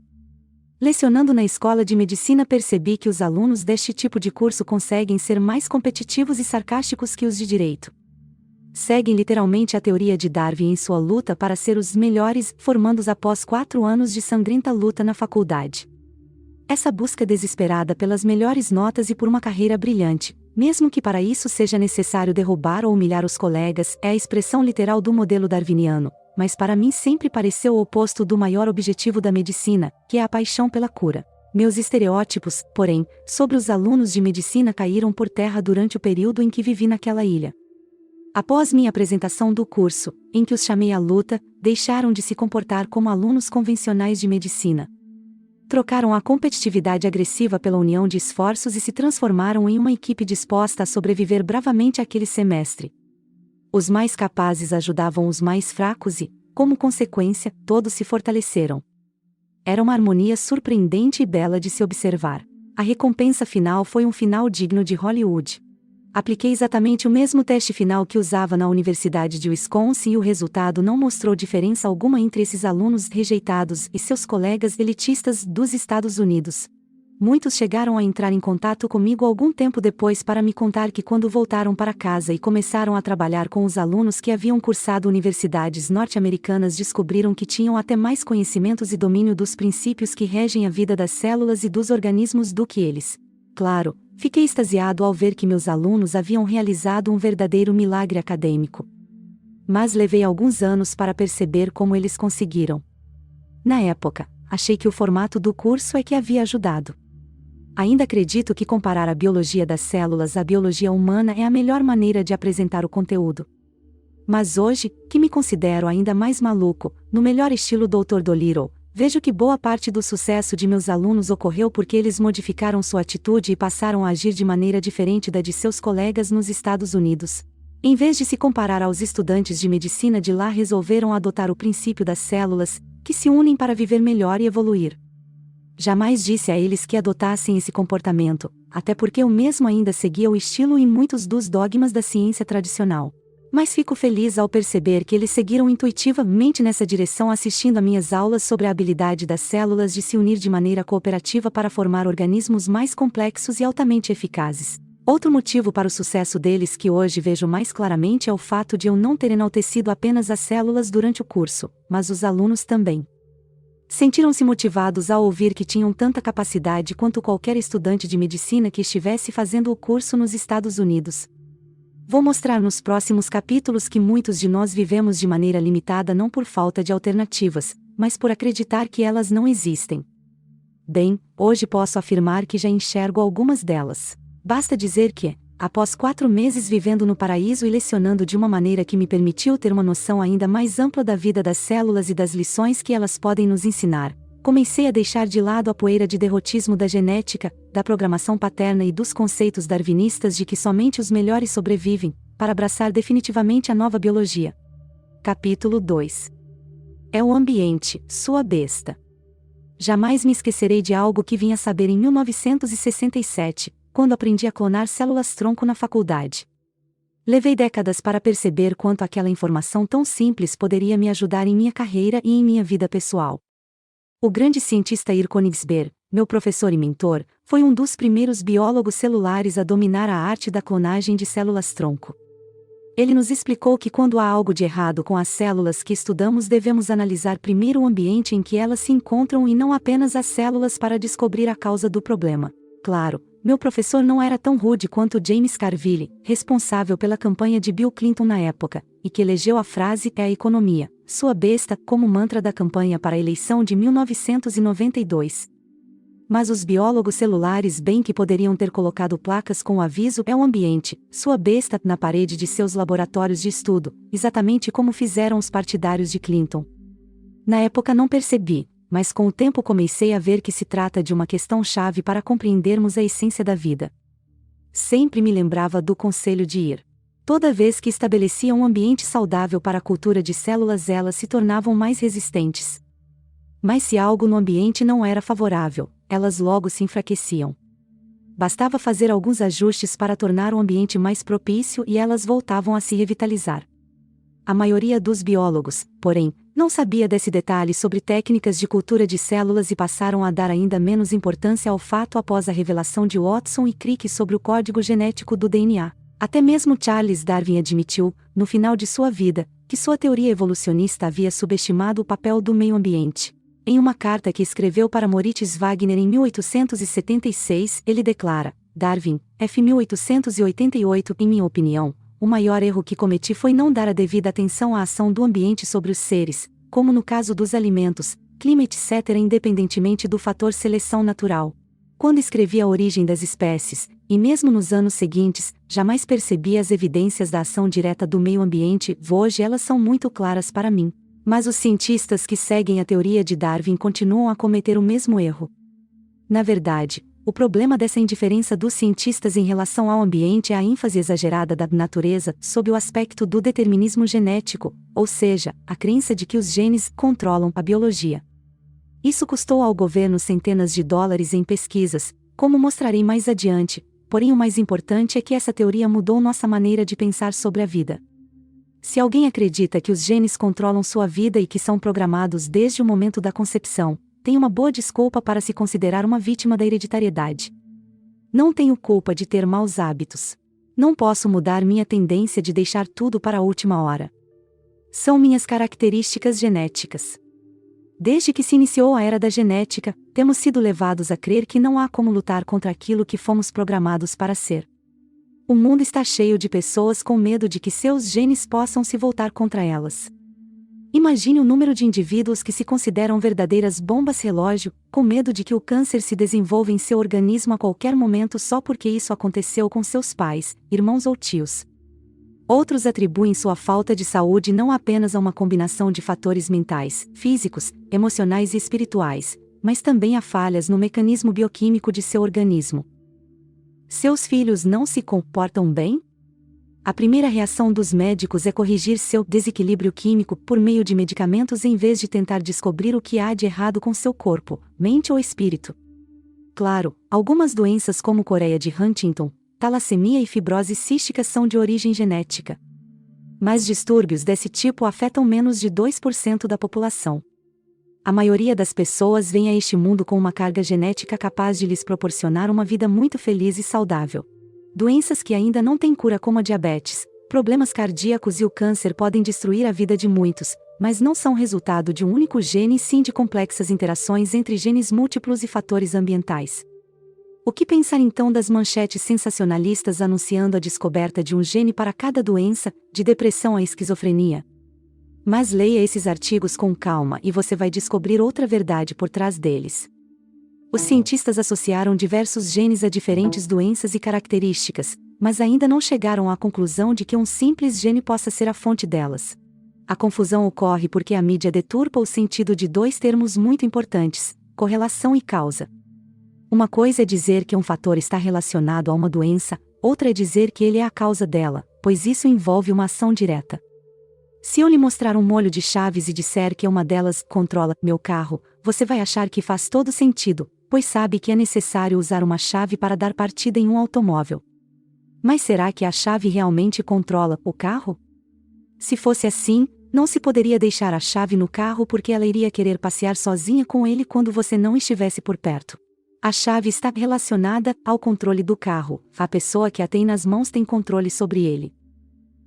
S1: Lecionando na escola de medicina, percebi que os alunos deste tipo de curso conseguem ser mais competitivos e sarcásticos que os de direito. Seguem literalmente a teoria de Darwin em sua luta para ser os melhores, formando-os após 4 anos de sangrenta luta na faculdade. Essa busca desesperada pelas melhores notas e por uma carreira brilhante, mesmo que para isso seja necessário derrubar ou humilhar os colegas, é a expressão literal do modelo darwiniano. Mas para mim sempre pareceu o oposto do maior objetivo da medicina, que é a paixão pela cura. Meus estereótipos, porém, sobre os alunos de medicina caíram por terra durante o período em que vivi naquela ilha. Após minha apresentação do curso, em que os chamei à luta, deixaram de se comportar como alunos convencionais de medicina. Trocaram a competitividade agressiva pela união de esforços e se transformaram em uma equipe disposta a sobreviver bravamente àquele semestre. Os mais capazes ajudavam os mais fracos e, como consequência, todos se fortaleceram. Era uma harmonia surpreendente e bela de se observar. A recompensa final foi um final digno de Hollywood. Apliquei exatamente o mesmo teste final que usava na Universidade de Wisconsin e o resultado não mostrou diferença alguma entre esses alunos rejeitados e seus colegas elitistas dos Estados Unidos. Muitos chegaram a entrar em contato comigo algum tempo depois para me contar que quando voltaram para casa e começaram a trabalhar com os alunos que haviam cursado universidades norte-americanas, descobriram que tinham até mais conhecimentos e domínio dos princípios que regem a vida das células e dos organismos do que eles. Claro, fiquei extasiado ao ver que meus alunos haviam realizado um verdadeiro milagre acadêmico. Mas levei alguns anos para perceber como eles conseguiram. Na época, achei que o formato do curso é que havia ajudado. Ainda acredito que comparar a biologia das células à biologia humana é a melhor maneira de apresentar o conteúdo. Mas hoje, que me considero ainda mais maluco, no melhor estilo Dr. Dolittle, vejo que boa parte do sucesso de meus alunos ocorreu porque eles modificaram sua atitude e passaram a agir de maneira diferente da de seus colegas nos Estados Unidos. Em vez de se comparar aos estudantes de medicina de lá, resolveram adotar o princípio das células, que se unem para viver melhor e evoluir. Jamais disse a eles que adotassem esse comportamento, até porque eu mesmo ainda seguia o estilo e muitos dos dogmas da ciência tradicional. Mas fico feliz ao perceber que eles seguiram intuitivamente nessa direção assistindo a minhas aulas sobre a habilidade das células de se unir de maneira cooperativa para formar organismos mais complexos e altamente eficazes. Outro motivo para o sucesso deles que hoje vejo mais claramente é o fato de eu não ter enaltecido apenas as células durante o curso, mas os alunos também. Sentiram-se motivados ao ouvir que tinham tanta capacidade quanto qualquer estudante de medicina que estivesse fazendo o curso nos Estados Unidos. Vou mostrar nos próximos capítulos que muitos de nós vivemos de maneira limitada não por falta de alternativas, mas por acreditar que elas não existem. Bem, hoje posso afirmar que já enxergo algumas delas. Basta dizer que, após 4 meses vivendo no paraíso e lecionando de uma maneira que me permitiu ter uma noção ainda mais ampla da vida das células e das lições que elas podem nos ensinar, Comecei a deixar de lado a poeira de derrotismo da genética, da programação paterna e dos conceitos darwinistas de que somente os melhores sobrevivem, para abraçar definitivamente a nova biologia. Capítulo 2. É o ambiente, sua besta. Jamais me esquecerei de algo que vim a saber em 1967, quando aprendi a clonar células-tronco na faculdade. Levei décadas para perceber quanto aquela informação tão simples poderia me ajudar em minha carreira e em minha vida pessoal. O grande cientista Ir Königsberg, meu professor e mentor, foi um dos primeiros biólogos celulares a dominar a arte da clonagem de células-tronco. Ele nos explicou que quando há algo de errado com as células que estudamos, devemos analisar primeiro o ambiente em que elas se encontram e não apenas as células para descobrir a causa do problema. Claro, meu professor não era tão rude quanto James Carville, responsável pela campanha de Bill Clinton na época, e que elegeu a frase "é a economia, sua besta" como mantra da campanha para a eleição de 1992. Mas os biólogos celulares bem que poderiam ter colocado placas com o aviso "é o ambiente, sua besta" na parede de seus laboratórios de estudo, exatamente como fizeram os partidários de Clinton. Na época não percebi, mas com o tempo comecei a ver que se trata de uma questão-chave para compreendermos a essência da vida. Sempre me lembrava do conselho de Ir. Toda vez que estabelecia um ambiente saudável para a cultura de células, elas se tornavam mais resistentes. Mas se algo no ambiente não era favorável, elas logo se enfraqueciam. Bastava fazer alguns ajustes para tornar o ambiente mais propício e elas voltavam a se revitalizar. A maioria dos biólogos, porém, não sabia desse detalhe sobre técnicas de cultura de células e passaram a dar ainda menos importância ao fato após a revelação de Watson e Crick sobre o código genético do DNA. Até mesmo Charles Darwin admitiu, no final de sua vida, que sua teoria evolucionista havia subestimado o papel do meio ambiente. Em uma carta que escreveu para Moritz Wagner em 1876, ele declara: Darwin, F. 1888, em minha opinião, o maior erro que cometi foi não dar a devida atenção à ação do ambiente sobre os seres, como no caso dos alimentos, clima etc., independentemente do fator seleção natural. Quando escrevi A Origem das Espécies, e mesmo nos anos seguintes, jamais percebi as evidências da ação direta do meio ambiente. Hoje elas são muito claras para mim. Mas os cientistas que seguem a teoria de Darwin continuam a cometer o mesmo erro. Na verdade, o problema dessa indiferença dos cientistas em relação ao ambiente é a ênfase exagerada da natureza sob o aspecto do determinismo genético, ou seja, a crença de que os genes controlam a biologia. Isso custou ao governo centenas de dólares em pesquisas, como mostrarei mais adiante, porém o mais importante é que essa teoria mudou nossa maneira de pensar sobre a vida. Se alguém acredita que os genes controlam sua vida e que são programados desde o momento da concepção, tem uma boa desculpa para se considerar uma vítima da hereditariedade. Não tenho culpa de ter maus hábitos. Não posso mudar minha tendência de deixar tudo para a última hora. São minhas características genéticas. Desde que se iniciou a era da genética, temos sido levados a crer que não há como lutar contra aquilo que fomos programados para ser. O mundo está cheio de pessoas com medo de que seus genes possam se voltar contra elas. Imagine o número de indivíduos que se consideram verdadeiras bombas relógio, com medo de que o câncer se desenvolva em seu organismo a qualquer momento só porque isso aconteceu com seus pais, irmãos ou tios. Outros atribuem sua falta de saúde não apenas a uma combinação de fatores mentais, físicos, emocionais e espirituais, mas também a falhas no mecanismo bioquímico de seu organismo. Seus filhos não se comportam bem? A primeira reação dos médicos é corrigir seu desequilíbrio químico por meio de medicamentos em vez de tentar descobrir o que há de errado com seu corpo, mente ou espírito. Claro, algumas doenças como coreia de Huntington, talassemia e fibrose cística são de origem genética. Mas distúrbios desse tipo afetam menos de 2% da população. A maioria das pessoas vem a este mundo com uma carga genética capaz de lhes proporcionar uma vida muito feliz e saudável. Doenças que ainda não têm cura, como a diabetes, problemas cardíacos e o câncer, podem destruir a vida de muitos, mas não são resultado de um único gene, sim de complexas interações entre genes múltiplos e fatores ambientais. O que pensar então das manchetes sensacionalistas anunciando a descoberta de um gene para cada doença, de depressão à esquizofrenia? Mas leia esses artigos com calma e você vai descobrir outra verdade por trás deles. Os cientistas associaram diversos genes a diferentes doenças e características, mas ainda não chegaram à conclusão de que um simples gene possa ser a fonte delas. A confusão ocorre porque a mídia deturpa o sentido de dois termos muito importantes: correlação e causa. Uma coisa é dizer que um fator está relacionado a uma doença, outra é dizer que ele é a causa dela, pois isso envolve uma ação direta. Se eu lhe mostrar um molho de chaves e disser que uma delas controla meu carro, você vai achar que faz todo sentido, pois sabe que é necessário usar uma chave para dar partida em um automóvel. Mas será que a chave realmente controla o carro? Se fosse assim, não se poderia deixar a chave no carro porque ela iria querer passear sozinha com ele quando você não estivesse por perto. A chave está relacionada ao controle do carro, a pessoa que a tem nas mãos tem controle sobre ele.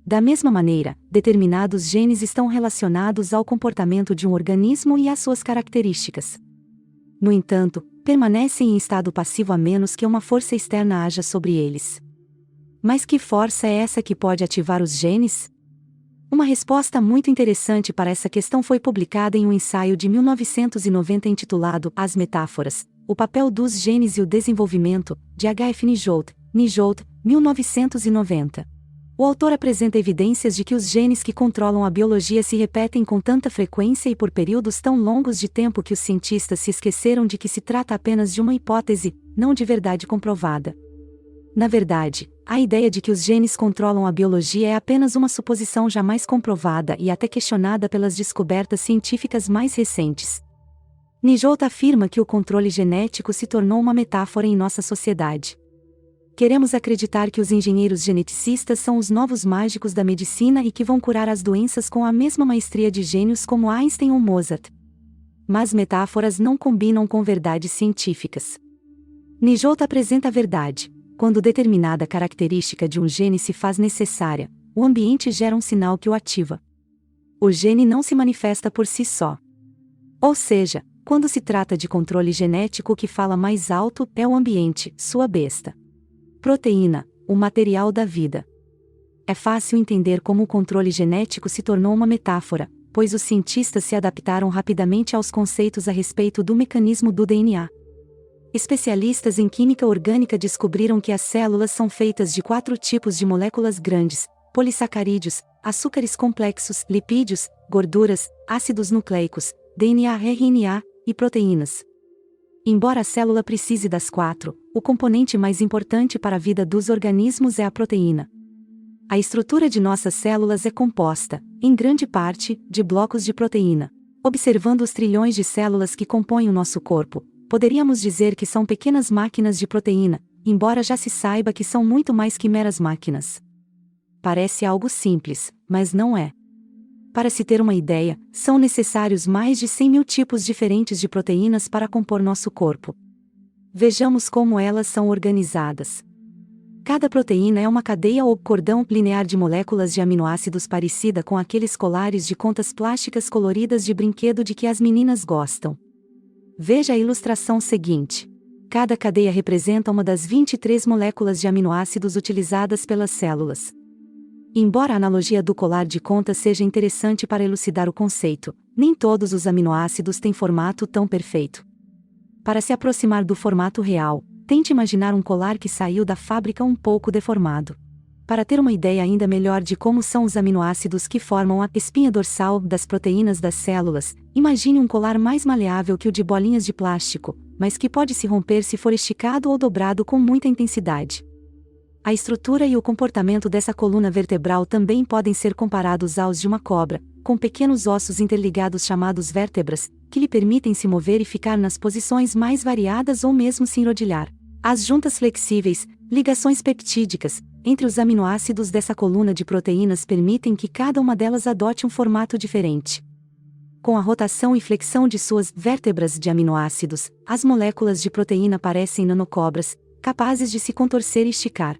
S1: Da mesma maneira, determinados genes estão relacionados ao comportamento de um organismo e às suas características. No entanto, permanecem em estado passivo a menos que uma força externa haja sobre eles. Mas que força é essa que pode ativar os genes? Uma resposta muito interessante para essa questão foi publicada em um ensaio de 1990 intitulado As Metáforas, o papel dos genes e o desenvolvimento, de H.F. Nijold, 1990. O autor apresenta evidências de que os genes que controlam a biologia se repetem com tanta frequência e por períodos tão longos de tempo que os cientistas se esqueceram de que se trata apenas de uma hipótese, não de verdade comprovada. Na verdade, a ideia de que os genes controlam a biologia é apenas uma suposição jamais comprovada e até questionada pelas descobertas científicas mais recentes. Nijold afirma que o controle genético se tornou uma metáfora em nossa sociedade. Queremos acreditar que os engenheiros geneticistas são os novos mágicos da medicina e que vão curar as doenças com a mesma maestria de gênios como Einstein ou Mozart. Mas metáforas não combinam com verdades científicas. Nijold apresenta a verdade. Quando determinada característica de um gene se faz necessária, o ambiente gera um sinal que o ativa. O gene não se manifesta por si só. Ou seja, quando se trata de controle genético, o que fala mais alto é o ambiente, sua besta. Proteína, o material da vida. É fácil entender como o controle genético se tornou uma metáfora, pois os cientistas se adaptaram rapidamente aos conceitos a respeito do mecanismo do DNA. Especialistas em química orgânica descobriram que as células são feitas de 4 tipos de moléculas grandes: polissacarídeos, açúcares complexos, lipídios, gorduras, ácidos nucleicos, DNA, RNA e proteínas. Embora a célula precise das 4, o componente mais importante para a vida dos organismos é a proteína. A estrutura de nossas células é composta, em grande parte, de blocos de proteína. Observando os trilhões de células que compõem o nosso corpo, poderíamos dizer que são pequenas máquinas de proteína, embora já se saiba que são muito mais que meras máquinas. Parece algo simples, mas não é. Para se ter uma ideia, são necessários mais de 100 mil tipos diferentes de proteínas para compor nosso corpo. Vejamos como elas são organizadas. Cada proteína é uma cadeia ou cordão linear de moléculas de aminoácidos parecida com aqueles colares de contas plásticas coloridas de brinquedo de que as meninas gostam. Veja a ilustração seguinte. Cada cadeia representa uma das 23 moléculas de aminoácidos utilizadas pelas células. Embora a analogia do colar de contas seja interessante para elucidar o conceito, nem todos os aminoácidos têm formato tão perfeito. Para se aproximar do formato real, tente imaginar um colar que saiu da fábrica um pouco deformado. Para ter uma ideia ainda melhor de como são os aminoácidos que formam a espinha dorsal das proteínas das células, imagine um colar mais maleável que o de bolinhas de plástico, mas que pode se romper se for esticado ou dobrado com muita intensidade. A estrutura e o comportamento dessa coluna vertebral também podem ser comparados aos de uma cobra, com pequenos ossos interligados chamados vértebras, que lhe permitem se mover e ficar nas posições mais variadas ou mesmo se enrodilhar. As juntas flexíveis, ligações peptídicas, entre os aminoácidos dessa coluna de proteínas permitem que cada uma delas adote um formato diferente. Com a rotação e flexão de suas vértebras de aminoácidos, as moléculas de proteína parecem nanocobras, capazes de se contorcer e esticar.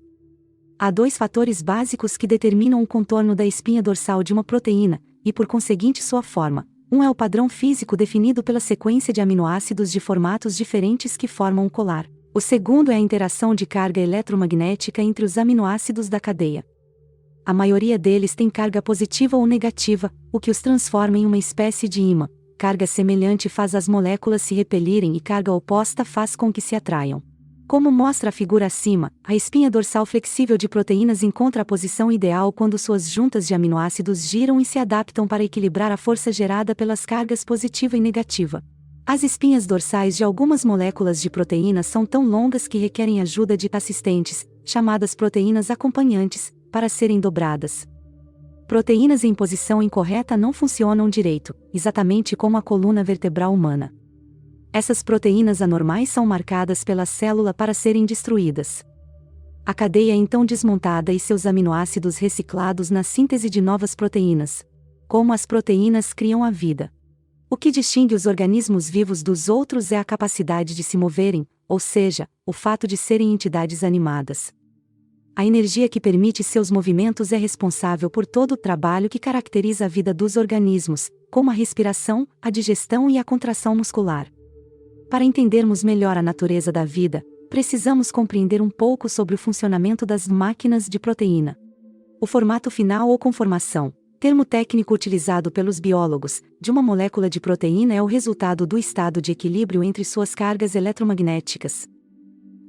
S1: Há 2 fatores básicos que determinam o contorno da espinha dorsal de uma proteína, e por conseguinte sua forma. Um é o padrão físico definido pela sequência de aminoácidos de formatos diferentes que formam o colar. O segundo é a interação de carga eletromagnética entre os aminoácidos da cadeia. A maioria deles tem carga positiva ou negativa, o que os transforma em uma espécie de ímã. Carga semelhante faz as moléculas se repelirem e carga oposta faz com que se atraiam. Como mostra a figura acima, a espinha dorsal flexível de proteínas encontra a posição ideal quando suas juntas de aminoácidos giram e se adaptam para equilibrar a força gerada pelas cargas positiva e negativa. As espinhas dorsais de algumas moléculas de proteína são tão longas que requerem ajuda de assistentes, chamadas proteínas acompanhantes, para serem dobradas. Proteínas em posição incorreta não funcionam direito, exatamente como a coluna vertebral humana. Essas proteínas anormais são marcadas pela célula para serem destruídas. A cadeia é então desmontada e seus aminoácidos reciclados na síntese de novas proteínas. Como as proteínas criam a vida. O que distingue os organismos vivos dos outros é a capacidade de se moverem, ou seja, o fato de serem entidades animadas. A energia que permite seus movimentos é responsável por todo o trabalho que caracteriza a vida dos organismos, como a respiração, a digestão e a contração muscular. Para entendermos melhor a natureza da vida, precisamos compreender um pouco sobre o funcionamento das máquinas de proteína. O formato final ou conformação, termo técnico utilizado pelos biólogos, de uma molécula de proteína é o resultado do estado de equilíbrio entre suas cargas eletromagnéticas.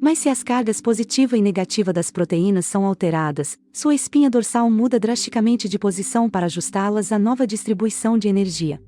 S1: Mas se as cargas positiva e negativa das proteínas são alteradas, sua espinha dorsal muda drasticamente de posição para ajustá-las à nova distribuição de energia.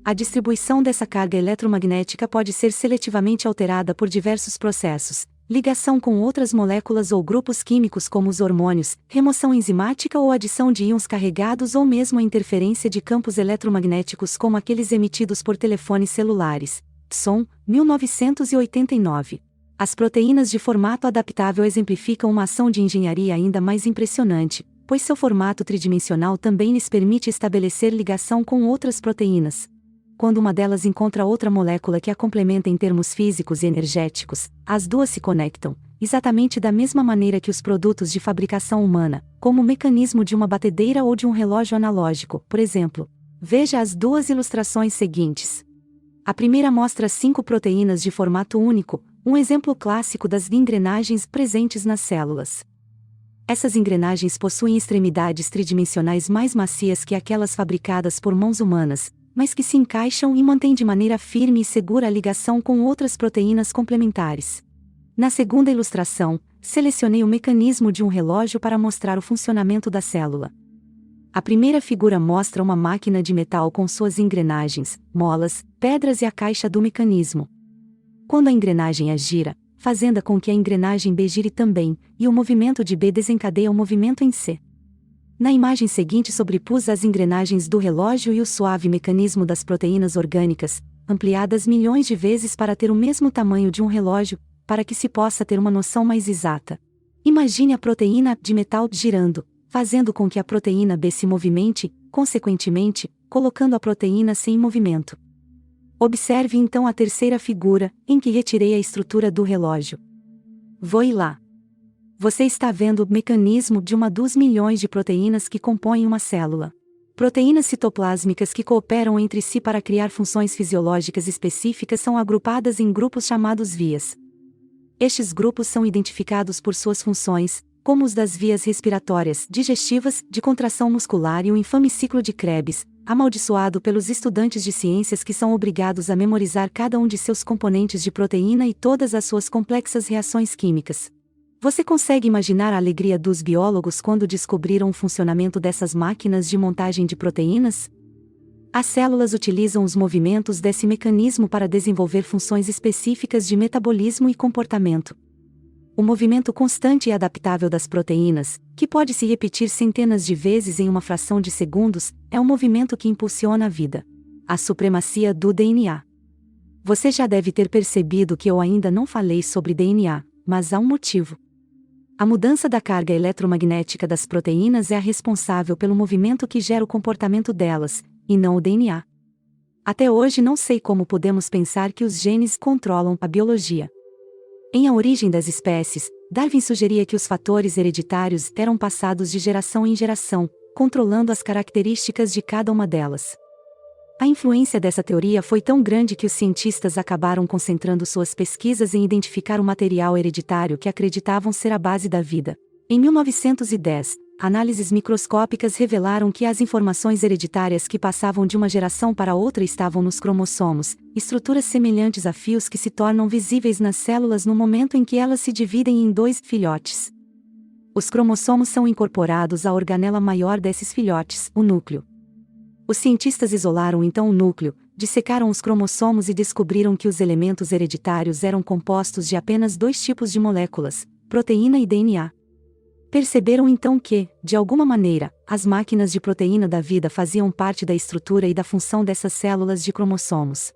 S1: A distribuição dessa carga eletromagnética pode ser seletivamente alterada por diversos processos, ligação com outras moléculas ou grupos químicos como os hormônios, remoção enzimática ou adição de íons carregados ou mesmo a interferência de campos eletromagnéticos como aqueles emitidos por telefones celulares. Thom, 1989. As proteínas de formato adaptável exemplificam uma ação de engenharia ainda mais impressionante, pois seu formato tridimensional também lhes permite estabelecer ligação com outras proteínas. Quando uma delas encontra outra molécula que a complementa em termos físicos e energéticos, as duas se conectam, exatamente da mesma maneira que os produtos de fabricação humana, como o mecanismo de uma batedeira ou de um relógio analógico, por exemplo. Veja as duas ilustrações seguintes. A primeira mostra 5 proteínas de formato único, um exemplo clássico das engrenagens presentes nas células. Essas engrenagens possuem extremidades tridimensionais mais macias que aquelas fabricadas por mãos humanas, mas que se encaixam e mantêm de maneira firme e segura a ligação com outras proteínas complementares. Na segunda ilustração, selecionei o mecanismo de um relógio para mostrar o funcionamento da célula. A primeira figura mostra uma máquina de metal com suas engrenagens, molas, pedras e a caixa do mecanismo. Quando a engrenagem A gira, fazendo com que a engrenagem B gire também, e o movimento de B desencadeia o movimento em C. Na imagem seguinte sobrepus as engrenagens do relógio e o suave mecanismo das proteínas orgânicas, ampliadas milhões de vezes para ter o mesmo tamanho de um relógio, para que se possa ter uma noção mais exata. Imagine a proteína de metal girando, fazendo com que a proteína B se movimente, consequentemente, colocando a proteína C em movimento. Observe então a terceira figura, em que retirei a estrutura do relógio. Voe lá. Você está vendo o mecanismo de uma dos milhões de proteínas que compõem uma célula. Proteínas citoplásmicas que cooperam entre si para criar funções fisiológicas específicas são agrupadas em grupos chamados vias. Estes grupos são identificados por suas funções, como os das vias respiratórias, digestivas, de contração muscular e o infame ciclo de Krebs, amaldiçoado pelos estudantes de ciências que são obrigados a memorizar cada um de seus componentes de proteína e todas as suas complexas reações químicas. Você consegue imaginar a alegria dos biólogos quando descobriram o funcionamento dessas máquinas de montagem de proteínas? As células utilizam os movimentos desse mecanismo para desenvolver funções específicas de metabolismo e comportamento. O movimento constante e adaptável das proteínas, que pode se repetir centenas de vezes em uma fração de segundos, é um movimento que impulsiona a vida. A supremacia do DNA. Você já deve ter percebido que eu ainda não falei sobre DNA, mas há um motivo. A mudança da carga eletromagnética das proteínas é a responsável pelo movimento que gera o comportamento delas, e não o DNA. Até hoje não sei como podemos pensar que os genes controlam a biologia. Em A Origem das Espécies, Darwin sugeria que os fatores hereditários eram passados de geração em geração, controlando as características de cada uma delas. A influência dessa teoria foi tão grande que os cientistas acabaram concentrando suas pesquisas em identificar o material hereditário que acreditavam ser a base da vida. Em 1910, análises microscópicas revelaram que as informações hereditárias que passavam de uma geração para outra estavam nos cromossomos, estruturas semelhantes a fios que se tornam visíveis nas células no momento em que elas se dividem em dois filhotes. Os cromossomos são incorporados à organela maior desses filhotes, o núcleo. Os cientistas isolaram então o núcleo, dissecaram os cromossomos e descobriram que os elementos hereditários eram compostos de apenas dois tipos de moléculas, proteína e DNA. Perceberam então que, de alguma maneira, as máquinas de proteína da vida faziam parte da estrutura e da função dessas células de cromossomos.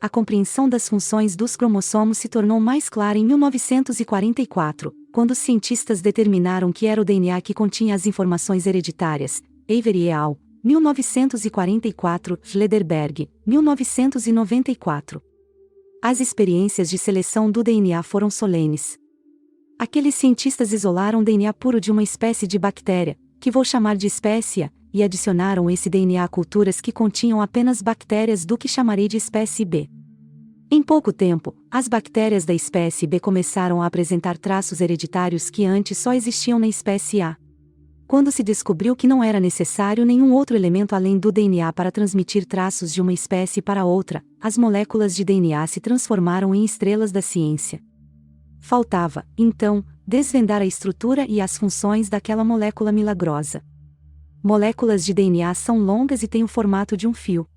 S1: A compreensão das funções dos cromossomos se tornou mais clara em 1944, quando os cientistas determinaram que era o DNA que continha as informações hereditárias. Avery et al., 1944, Schlederberg, 1994. As experiências de seleção do DNA foram solenes. Aqueles cientistas isolaram DNA puro de uma espécie de bactéria, que vou chamar de espécie A, e adicionaram esse DNA a culturas que continham apenas bactérias do que chamarei de espécie B. Em pouco tempo, as bactérias da espécie B começaram a apresentar traços hereditários que antes só existiam na espécie A. Quando se descobriu que não era necessário nenhum outro elemento além do DNA para transmitir traços de uma espécie para outra, as moléculas de DNA se transformaram em estrelas da ciência. Faltava, então, desvendar a estrutura e as funções daquela molécula milagrosa. Moléculas de DNA são longas e têm o formato de um fio.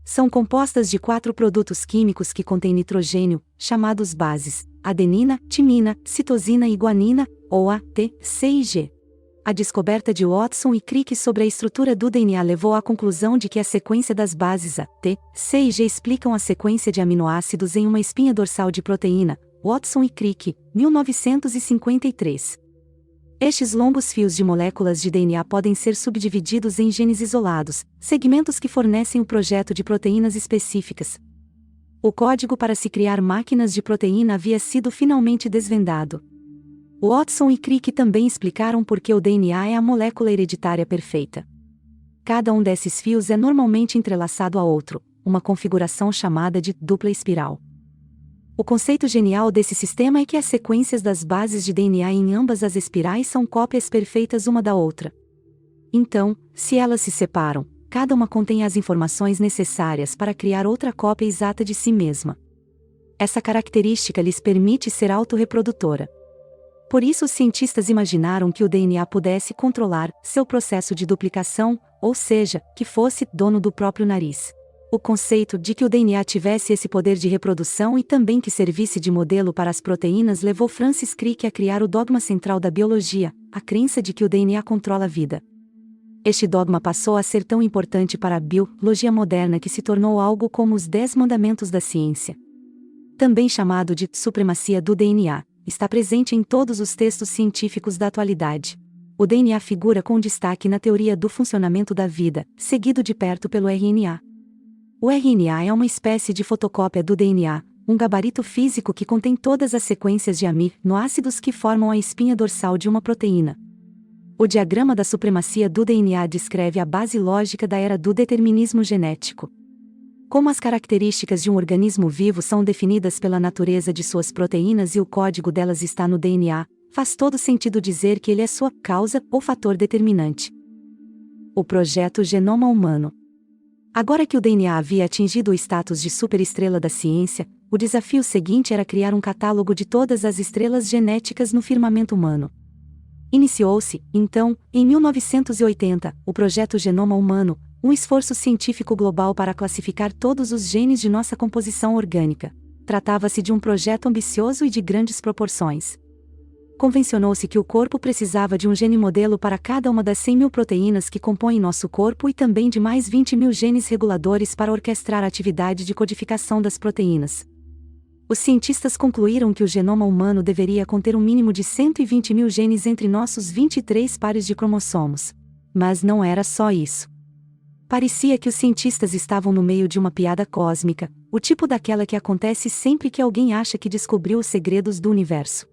S1: São compostas de 4 produtos químicos que contêm nitrogênio, chamados bases: adenina, timina, citosina e guanina, ou A, T, C e G. A descoberta de Watson e Crick sobre a estrutura do DNA levou à conclusão de que a sequência das bases A, T, C e G explicam a sequência de aminoácidos em uma espinha dorsal de proteína. Watson e Crick, 1953. Estes longos fios de moléculas de DNA podem ser subdivididos em genes isolados, segmentos que fornecem o projeto de proteínas específicas. O código para se criar máquinas de proteína havia sido finalmente desvendado. Watson e Crick também explicaram por que o DNA é a molécula hereditária perfeita. Cada um desses fios é normalmente entrelaçado a outro, uma configuração chamada de dupla espiral. O conceito genial desse sistema é que as sequências das bases de DNA em ambas as espirais são cópias perfeitas uma da outra. Então, se elas se separam, cada uma contém as informações necessárias para criar outra cópia exata de si mesma. Essa característica lhes permite ser autorreprodutora. Por isso os cientistas imaginaram que o DNA pudesse controlar seu processo de duplicação, ou seja, que fosse dono do próprio nariz. O conceito de que o DNA tivesse esse poder de reprodução e também que servisse de modelo para as proteínas levou Francis Crick a criar o dogma central da biologia, a crença de que o DNA controla a vida. Este dogma passou a ser tão importante para a biologia moderna que se tornou algo como os 10 mandamentos da ciência. Também chamado de supremacia do DNA, está presente em todos os textos científicos da atualidade. O DNA figura com destaque na teoria do funcionamento da vida, seguido de perto pelo RNA. O RNA é uma espécie de fotocópia do DNA, um gabarito físico que contém todas as sequências de aminoácidos que formam a espinha dorsal de uma proteína. O diagrama da supremacia do DNA descreve a base lógica da era do determinismo genético. Como as características de um organismo vivo são definidas pela natureza de suas proteínas e o código delas está no DNA, faz todo sentido dizer que ele é sua causa ou fator determinante. O projeto Genoma Humano. Agora que o DNA havia atingido o status de superestrela da ciência, o desafio seguinte era criar um catálogo de todas as estrelas genéticas no firmamento humano. Iniciou-se, então, em 1980, o projeto Genoma Humano, um esforço científico global para classificar todos os genes de nossa composição orgânica. Tratava-se de um projeto ambicioso e de grandes proporções. Convencionou-se que o corpo precisava de um gene modelo para cada uma das 100 mil proteínas que compõem nosso corpo e também de mais 20 mil genes reguladores para orquestrar a atividade de codificação das proteínas. Os cientistas concluíram que o genoma humano deveria conter um mínimo de 120 mil genes entre nossos 23 pares de cromossomos. Mas não era só isso. Parecia que os cientistas estavam no meio de uma piada cósmica, o tipo daquela que acontece sempre que alguém acha que descobriu os segredos do universo.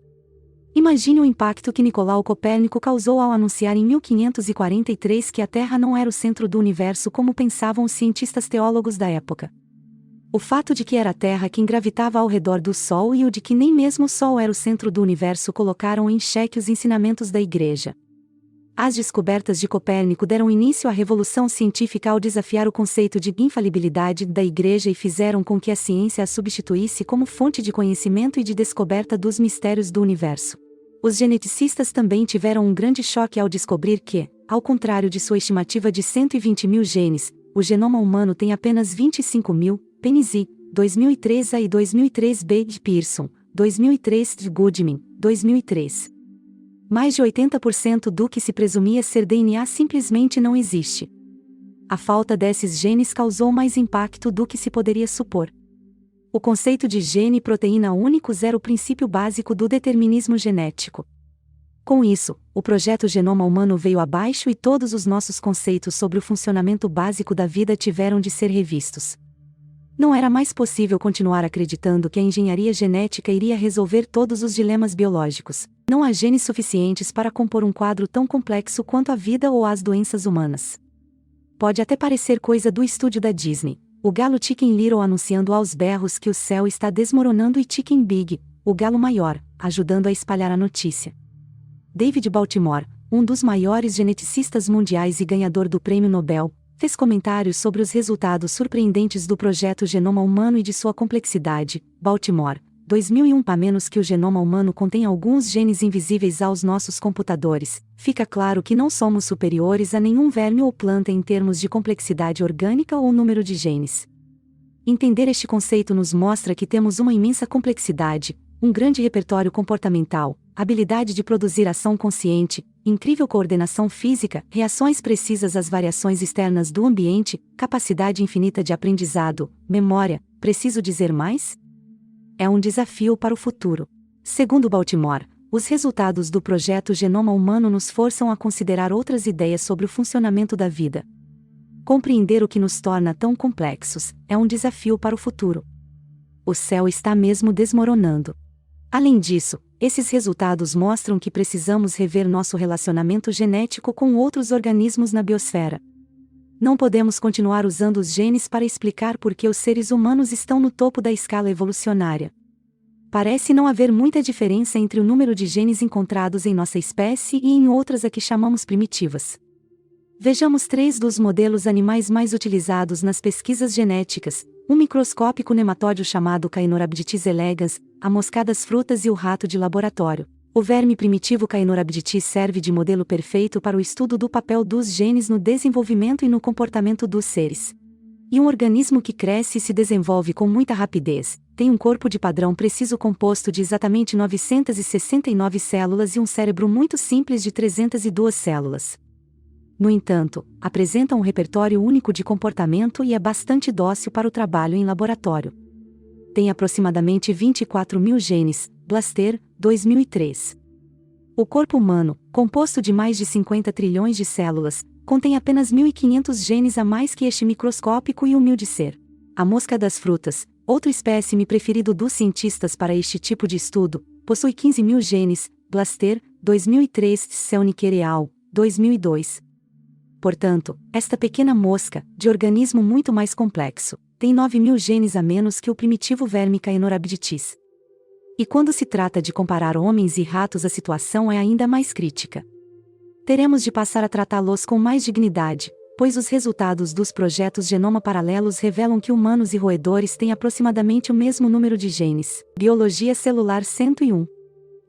S1: Imagine o impacto que Nicolau Copérnico causou ao anunciar em 1543 que a Terra não era o centro do universo como pensavam os cientistas teólogos da época. O fato de que era a Terra quem gravitava ao redor do Sol e o de que nem mesmo o Sol era o centro do universo colocaram em xeque os ensinamentos da Igreja. As descobertas de Copérnico deram início à revolução científica ao desafiar o conceito de infalibilidade da Igreja e fizeram com que a ciência a substituísse como fonte de conhecimento e de descoberta dos mistérios do universo. Os geneticistas também tiveram um grande choque ao descobrir que, ao contrário de sua estimativa de 120 mil genes, o genoma humano tem apenas 25 mil, PNZ, 2003 A e 2003 B de Pearson, 2003 de Goodman, 2003. Mais de 80% do que se presumia ser DNA simplesmente não existe. A falta desses genes causou mais impacto do que se poderia supor. O conceito de gene e proteína únicos era o princípio básico do determinismo genético. Com isso, o projeto Genoma Humano veio abaixo e todos os nossos conceitos sobre o funcionamento básico da vida tiveram de ser revistos. Não era mais possível continuar acreditando que a engenharia genética iria resolver todos os dilemas biológicos. Não há genes suficientes para compor um quadro tão complexo quanto a vida ou as doenças humanas. Pode até parecer coisa do estúdio da Disney, o galo Chicken Little anunciando aos berros que o céu está desmoronando e Chicken Big, o galo maior, ajudando a espalhar a notícia. David Baltimore, um dos maiores geneticistas mundiais e ganhador do Prêmio Nobel, fez comentários sobre os resultados surpreendentes do projeto Genoma Humano e de sua complexidade. Baltimore, 2001. A menos que o genoma humano contém alguns genes invisíveis aos nossos computadores, fica claro que não somos superiores a nenhum verme ou planta em termos de complexidade orgânica ou número de genes. Entender este conceito nos mostra que temos uma imensa complexidade, um grande repertório comportamental, habilidade de produzir ação consciente, incrível coordenação física, reações precisas às variações externas do ambiente, capacidade infinita de aprendizado, memória. Preciso dizer mais? É um desafio para o futuro. Segundo Baltimore, os resultados do projeto Genoma Humano nos forçam a considerar outras ideias sobre o funcionamento da vida. Compreender o que nos torna tão complexos é um desafio para o futuro. O céu está mesmo desmoronando. Além disso, esses resultados mostram que precisamos rever nosso relacionamento genético com outros organismos na biosfera. Não podemos continuar usando os genes para explicar por que os seres humanos estão no topo da escala evolucionária. Parece não haver muita diferença entre o número de genes encontrados em nossa espécie e em outras a que chamamos primitivas. Vejamos 3 dos modelos animais mais utilizados nas pesquisas genéticas: um microscópico nematóide chamado Caenorhabditis elegans, a mosca das frutas e o rato de laboratório. O verme primitivo Caenorhabditis serve de modelo perfeito para o estudo do papel dos genes no desenvolvimento e no comportamento dos seres. E um organismo que cresce e se desenvolve com muita rapidez, tem um corpo de padrão preciso composto de exatamente 969 células e um cérebro muito simples de 302 células. No entanto, apresenta um repertório único de comportamento e é bastante dócil para o trabalho em laboratório. Tem aproximadamente 24 mil genes, Blaster, 2003. O corpo humano, composto de mais de 50 trilhões de células, contém apenas 1.500 genes a mais que este microscópico e humilde ser. A mosca das frutas, outro espécime preferido dos cientistas para este tipo de estudo, possui 15 mil genes, Blaster, 2003, Selnick et al., 2002. Portanto, esta pequena mosca, de organismo muito mais complexo, tem 9 mil genes a menos que o primitivo verme Caenorhabditis. E quando se trata de comparar homens e ratos, a situação é ainda mais crítica. Teremos de passar a tratá-los com mais dignidade, pois os resultados dos projetos Genoma Paralelos revelam que humanos e roedores têm aproximadamente o mesmo número de genes. Biologia Celular 101.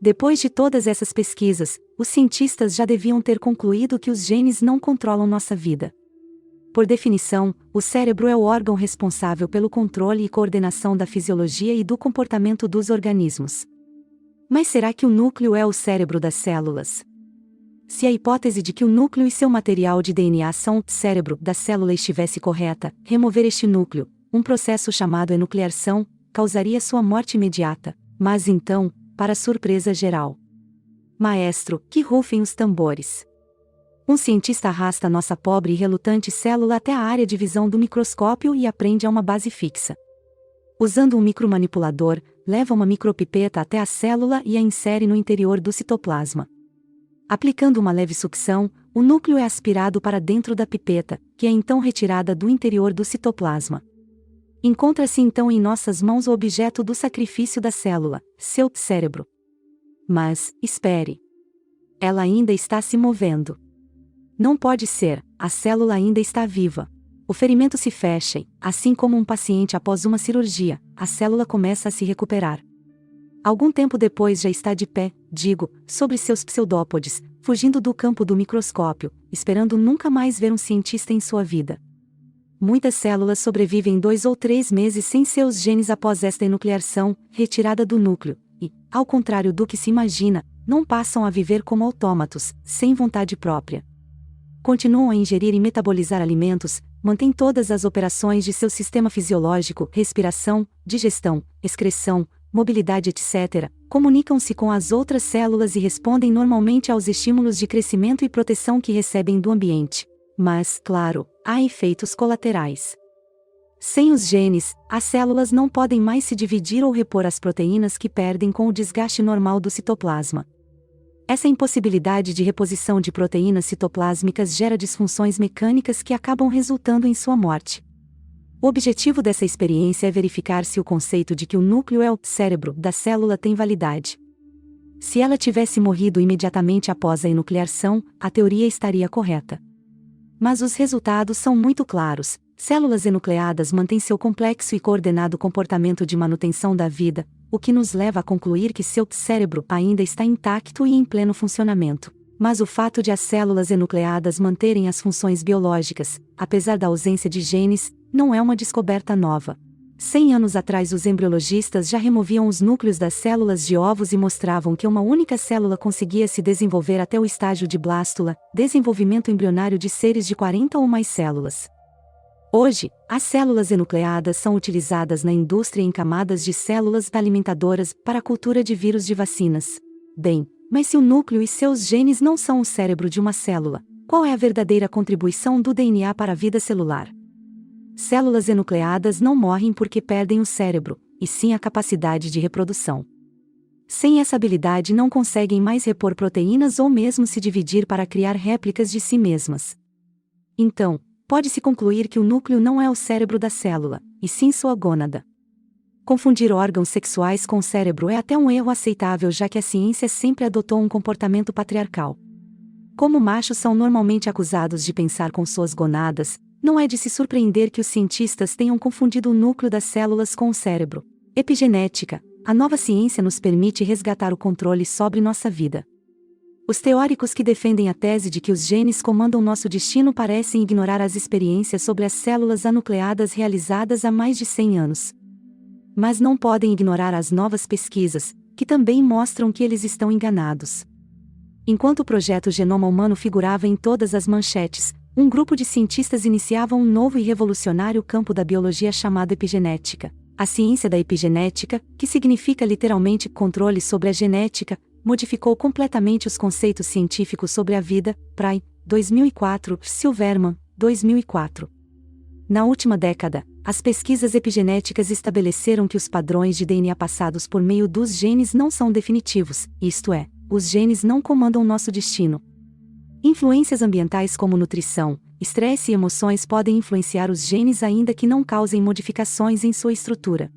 S1: Depois de todas essas pesquisas, os cientistas já deviam ter concluído que os genes não controlam nossa vida. Por definição, o cérebro é o órgão responsável pelo controle e coordenação da fisiologia e do comportamento dos organismos. Mas será que o núcleo é o cérebro das células? Se a hipótese de que o núcleo e seu material de DNA são o cérebro da célula estivesse correta, remover este núcleo, um processo chamado enucleação, causaria sua morte imediata. Mas então, para surpresa geral. Maestro, que rufem os tambores. Um cientista arrasta nossa pobre e relutante célula até a área de visão do microscópio e a prende a uma base fixa. Usando um micromanipulador, leva uma micropipeta até a célula e a insere no interior do citoplasma. Aplicando uma leve sucção, o núcleo é aspirado para dentro da pipeta, que é então retirada do interior do citoplasma. Encontra-se então em nossas mãos o objeto do sacrifício da célula, seu cérebro. Mas, espere. Ela ainda está se movendo. Não pode ser, a célula ainda está viva. O ferimento se fecha e, assim como um paciente após uma cirurgia, a célula começa a se recuperar. Algum tempo depois já está de pé, sobre seus pseudópodes, fugindo do campo do microscópio, esperando nunca mais ver um cientista em sua vida. Muitas células sobrevivem 2 ou 3 meses sem seus genes após esta enucleação, retirada do núcleo, e, ao contrário do que se imagina, não passam a viver como autômatos, sem vontade própria. Continuam a ingerir e metabolizar alimentos, mantêm todas as operações de seu sistema fisiológico, respiração, digestão, excreção, mobilidade, etc., comunicam-se com as outras células e respondem normalmente aos estímulos de crescimento e proteção que recebem do ambiente. Mas, claro, há efeitos colaterais. Sem os genes, as células não podem mais se dividir ou repor as proteínas que perdem com o desgaste normal do citoplasma. Essa impossibilidade de reposição de proteínas citoplásmicas gera disfunções mecânicas que acabam resultando em sua morte. O objetivo dessa experiência é verificar se o conceito de que o núcleo é o cérebro da célula tem validade. Se ela tivesse morrido imediatamente após a enucleação, a teoria estaria correta. Mas os resultados são muito claros. Células enucleadas mantêm seu complexo e coordenado comportamento de manutenção da vida, o que nos leva a concluir que seu cérebro ainda está intacto e em pleno funcionamento. Mas o fato de as células enucleadas manterem as funções biológicas, apesar da ausência de genes, não é uma descoberta nova. 100 anos atrás os embriologistas já removiam os núcleos das células de ovos e mostravam que uma única célula conseguia se desenvolver até o estágio de blástula, desenvolvimento embrionário de seres de 40 ou mais células. Hoje, as células enucleadas são utilizadas na indústria em camadas de células alimentadoras para a cultura de vírus de vacinas. Bem, mas se o núcleo e seus genes não são o cérebro de uma célula, qual é a verdadeira contribuição do DNA para a vida celular? Células enucleadas não morrem porque perdem o cérebro, e sim a capacidade de reprodução. Sem essa habilidade não conseguem mais repor proteínas ou mesmo se dividir para criar réplicas de si mesmas. Então, pode-se concluir que o núcleo não é o cérebro da célula, e sim sua gônada. Confundir órgãos sexuais com o cérebro é até um erro aceitável, já que a ciência sempre adotou um comportamento patriarcal. Como machos são normalmente acusados de pensar com suas gonadas, não é de se surpreender que os cientistas tenham confundido o núcleo das células com o cérebro. Epigenética: a nova ciência nos permite resgatar o controle sobre nossa vida. Os teóricos que defendem a tese de que os genes comandam nosso destino parecem ignorar as experiências sobre as células anucleadas realizadas há mais de 100 anos. Mas não podem ignorar as novas pesquisas, que também mostram que eles estão enganados. Enquanto o projeto Genoma Humano figurava em todas as manchetes, um grupo de cientistas iniciava um novo e revolucionário campo da biologia chamado epigenética. A ciência da epigenética, que significa literalmente controle sobre a genética, modificou completamente os conceitos científicos sobre a vida. Pry, 2004, Silverman, 2004. Na última década, as pesquisas epigenéticas estabeleceram que os padrões de DNA passados por meio dos genes não são definitivos, isto é, os genes não comandam nosso destino. Influências ambientais como nutrição, estresse e emoções podem influenciar os genes ainda que não causem modificações em sua estrutura.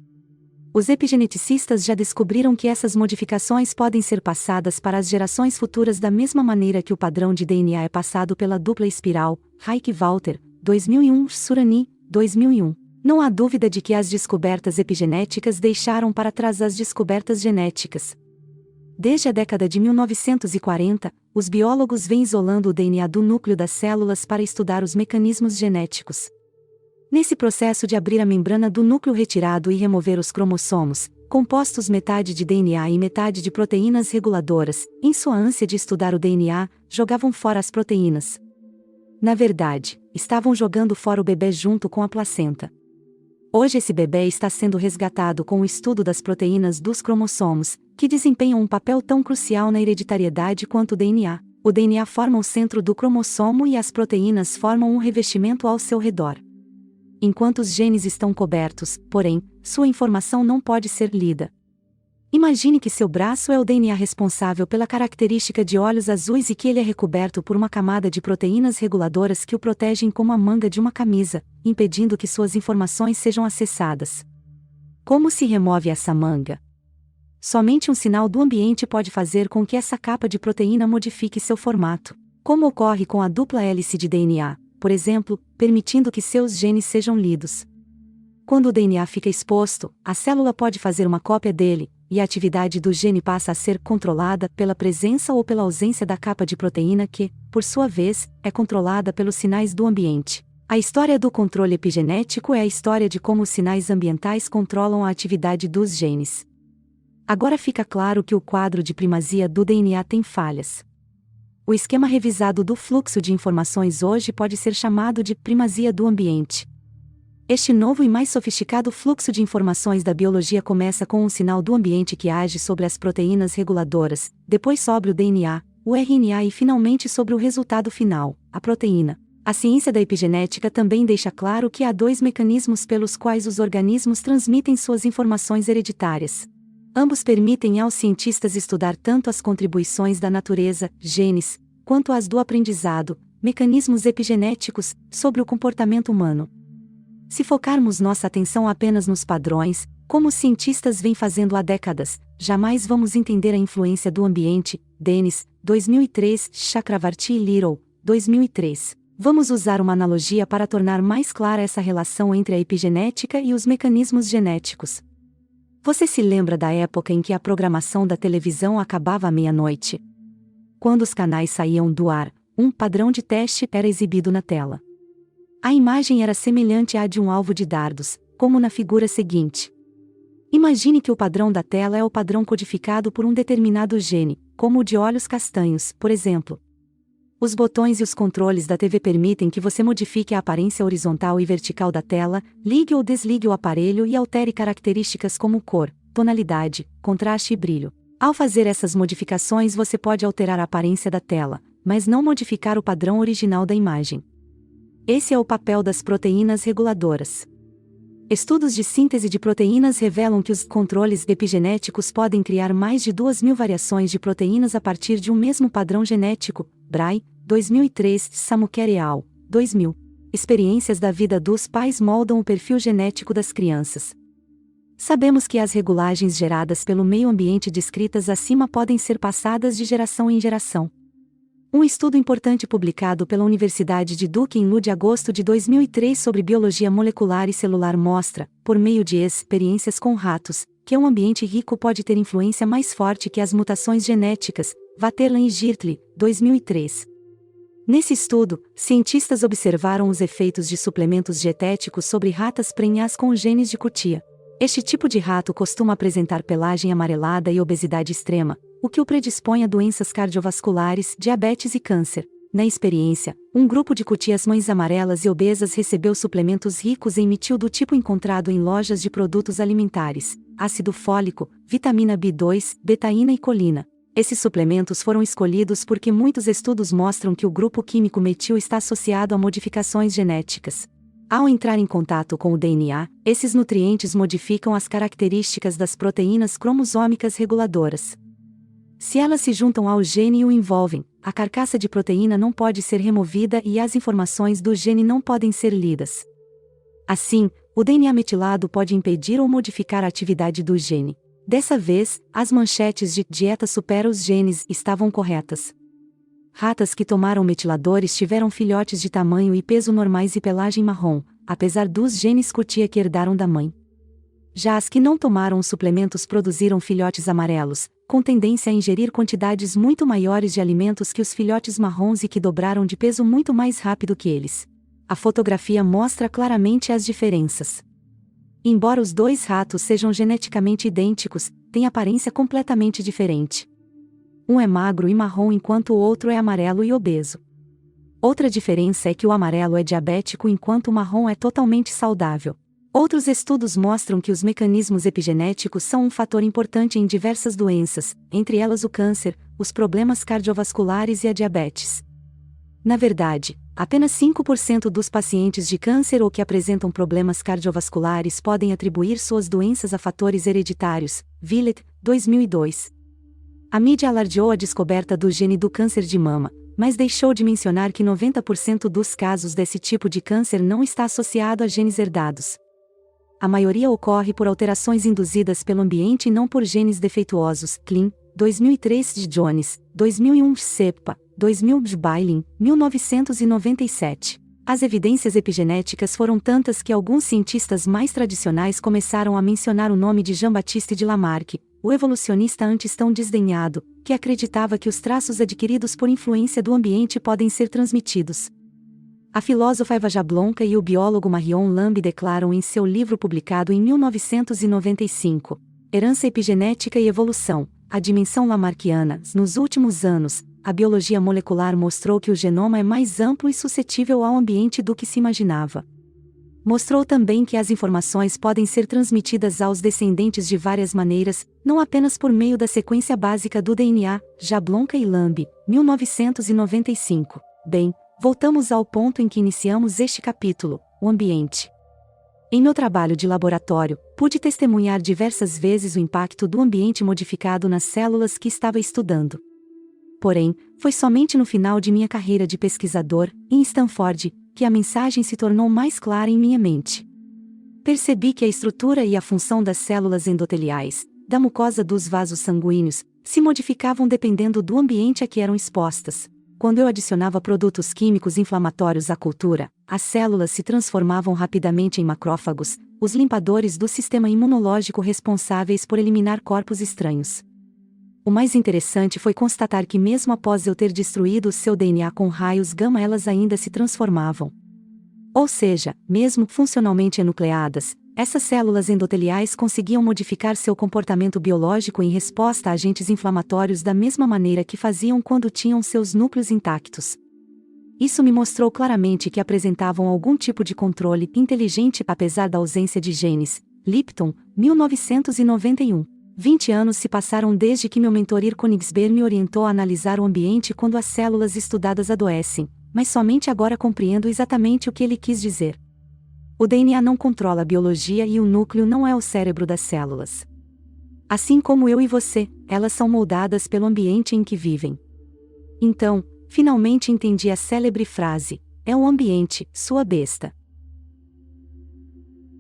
S1: Os epigeneticistas já descobriram que essas modificações podem ser passadas para as gerações futuras da mesma maneira que o padrão de DNA é passado pela dupla espiral. Heike Walter, 2001, Surani, 2001. Não há dúvida de que as descobertas epigenéticas deixaram para trás as descobertas genéticas. Desde a década de 1940, os biólogos vêm isolando o DNA do núcleo das células para estudar os mecanismos genéticos. Nesse processo de abrir a membrana do núcleo retirado e remover os cromossomos, compostos metade de DNA e metade de proteínas reguladoras, em sua ânsia de estudar o DNA, jogavam fora as proteínas. Na verdade, estavam jogando fora o bebê junto com a placenta. Hoje esse bebê está sendo resgatado com o estudo das proteínas dos cromossomos, que desempenham um papel tão crucial na hereditariedade quanto o DNA. O DNA forma o centro do cromossomo e as proteínas formam um revestimento ao seu redor. Enquanto os genes estão cobertos, porém, sua informação não pode ser lida. Imagine que seu braço é o DNA responsável pela característica de olhos azuis e que ele é recoberto por uma camada de proteínas reguladoras que o protegem como a manga de uma camisa, impedindo que suas informações sejam acessadas. Como se remove essa manga? Somente um sinal do ambiente pode fazer com que essa capa de proteína modifique seu formato. Como ocorre com a dupla hélice de DNA, por exemplo, permitindo que seus genes sejam lidos. Quando o DNA fica exposto, a célula pode fazer uma cópia dele, e a atividade do gene passa a ser controlada pela presença ou pela ausência da capa de proteína que, por sua vez, é controlada pelos sinais do ambiente. A história do controle epigenético é a história de como os sinais ambientais controlam a atividade dos genes. Agora fica claro que o quadro de primazia do DNA tem falhas. O esquema revisado do fluxo de informações hoje pode ser chamado de primazia do ambiente. Este novo e mais sofisticado fluxo de informações da biologia começa com um sinal do ambiente que age sobre as proteínas reguladoras, depois sobre o DNA, o RNA e finalmente sobre o resultado final, a proteína. A ciência da epigenética também deixa claro que há dois mecanismos pelos quais os organismos transmitem suas informações hereditárias. Ambos permitem aos cientistas estudar tanto as contribuições da natureza, genes, quanto as do aprendizado, mecanismos epigenéticos, sobre o comportamento humano. Se focarmos nossa atenção apenas nos padrões, como os cientistas vêm fazendo há décadas, jamais vamos entender a influência do ambiente. Dennis, 2003, Chakravarti e Little, 2003. Vamos usar uma analogia para tornar mais clara essa relação entre a epigenética e os mecanismos genéticos. Você se lembra da época em que a programação da televisão acabava à meia-noite? Quando os canais saíam do ar, um padrão de teste era exibido na tela. A imagem era semelhante à de um alvo de dardos, como na figura seguinte. Imagine que o padrão da tela é o padrão codificado por um determinado gene, como o de olhos castanhos, por exemplo. Os botões e os controles da TV permitem que você modifique a aparência horizontal e vertical da tela, ligue ou desligue o aparelho e altere características como cor, tonalidade, contraste e brilho. Ao fazer essas modificações você pode alterar a aparência da tela, mas não modificar o padrão original da imagem. Esse é o papel das proteínas reguladoras. Estudos de síntese de proteínas revelam que os controles epigenéticos podem criar mais de 2.000 variações de proteínas a partir de um mesmo padrão genético. Bray, 2003, Samuker et al., 2000. Experiências da vida dos pais moldam o perfil genético das crianças. Sabemos que as regulagens geradas pelo meio ambiente descritas acima podem ser passadas de geração em geração. Um estudo importante publicado pela Universidade de Duke em Lua de agosto de 2003 sobre biologia molecular e celular mostra, por meio de experiências com ratos, que um ambiente rico pode ter influência mais forte que as mutações genéticas. Waterland e Girtley, 2003. Nesse estudo, cientistas observaram os efeitos de suplementos dietéticos sobre ratas prenhas com genes de cutia. Este tipo de rato costuma apresentar pelagem amarelada e obesidade extrema, o que o predispõe a doenças cardiovasculares, diabetes e câncer. Na experiência, um grupo de cutias mães amarelas e obesas recebeu suplementos ricos em metil do tipo encontrado em lojas de produtos alimentares, ácido fólico, vitamina B2, betaína e colina. Esses suplementos foram escolhidos porque muitos estudos mostram que o grupo químico metil está associado a modificações genéticas. Ao entrar em contato com o DNA, esses nutrientes modificam as características das proteínas cromossômicas reguladoras. Se elas se juntam ao gene e o envolvem, a carcaça de proteína não pode ser removida e as informações do gene não podem ser lidas. Assim, o DNA metilado pode impedir ou modificar a atividade do gene. Dessa vez, as manchetes de "dieta supera os genes" estavam corretas. Ratas que tomaram metiladores tiveram filhotes de tamanho e peso normais e pelagem marrom, apesar dos genes cutia que herdaram da mãe. Já as que não tomaram os suplementos produziram filhotes amarelos, com tendência a ingerir quantidades muito maiores de alimentos que os filhotes marrons e que dobraram de peso muito mais rápido que eles. A fotografia mostra claramente as diferenças. Embora os dois ratos sejam geneticamente idênticos, têm aparência completamente diferente. Um é magro e marrom enquanto o outro é amarelo e obeso. Outra diferença é que o amarelo é diabético enquanto o marrom é totalmente saudável. Outros estudos mostram que os mecanismos epigenéticos são um fator importante em diversas doenças, entre elas o câncer, os problemas cardiovasculares e a diabetes. Na verdade, apenas 5% dos pacientes de câncer ou que apresentam problemas cardiovasculares podem atribuir suas doenças a fatores hereditários. Villett, 2002. A mídia alardeou a descoberta do gene do câncer de mama, mas deixou de mencionar que 90% dos casos desse tipo de câncer não está associado a genes herdados. A maioria ocorre por alterações induzidas pelo ambiente e não por genes defeituosos. Klein, 2003 de Jones, 2001 Seppa, 2000 de Bailin, 1997. As evidências epigenéticas foram tantas que alguns cientistas mais tradicionais começaram a mencionar o nome de Jean-Baptiste de Lamarck, o evolucionista antes tão desdenhado, que acreditava que os traços adquiridos por influência do ambiente podem ser transmitidos. A filósofa Eva Jablonka e o biólogo Marion Lamb declaram em seu livro publicado em 1995, Herança Epigenética e Evolução, a dimensão lamarckiana. Nos últimos anos, a biologia molecular mostrou que o genoma é mais amplo e suscetível ao ambiente do que se imaginava. Mostrou também que as informações podem ser transmitidas aos descendentes de várias maneiras, não apenas por meio da sequência básica do DNA, Jablonka e Lamb, 1995. Bem, voltamos ao ponto em que iniciamos este capítulo, o ambiente. Em meu trabalho de laboratório, pude testemunhar diversas vezes o impacto do ambiente modificado nas células que estava estudando. Porém, foi somente no final de minha carreira de pesquisador, em Stanford, que a mensagem se tornou mais clara em minha mente. Percebi que a estrutura e a função das células endoteliais, da mucosa dos vasos sanguíneos, se modificavam dependendo do ambiente a que eram expostas. Quando eu adicionava produtos químicos inflamatórios à cultura, as células se transformavam rapidamente em macrófagos, os limpadores do sistema imunológico responsáveis por eliminar corpos estranhos. O mais interessante foi constatar que mesmo após eu ter destruído o seu DNA com raios gama, elas ainda se transformavam. Ou seja, mesmo funcionalmente enucleadas, essas células endoteliais conseguiam modificar seu comportamento biológico em resposta a agentes inflamatórios da mesma maneira que faziam quando tinham seus núcleos intactos. Isso me mostrou claramente que apresentavam algum tipo de controle inteligente apesar da ausência de genes. Lipton, 1991. 20 anos se passaram desde que meu mentor Ir Königsberg me orientou a analisar o ambiente quando as células estudadas adoecem, mas somente agora compreendo exatamente o que ele quis dizer. O DNA não controla a biologia e o núcleo não é o cérebro das células. Assim como eu e você, elas são moldadas pelo ambiente em que vivem. Então, finalmente entendi a célebre frase: é o ambiente, sua besta.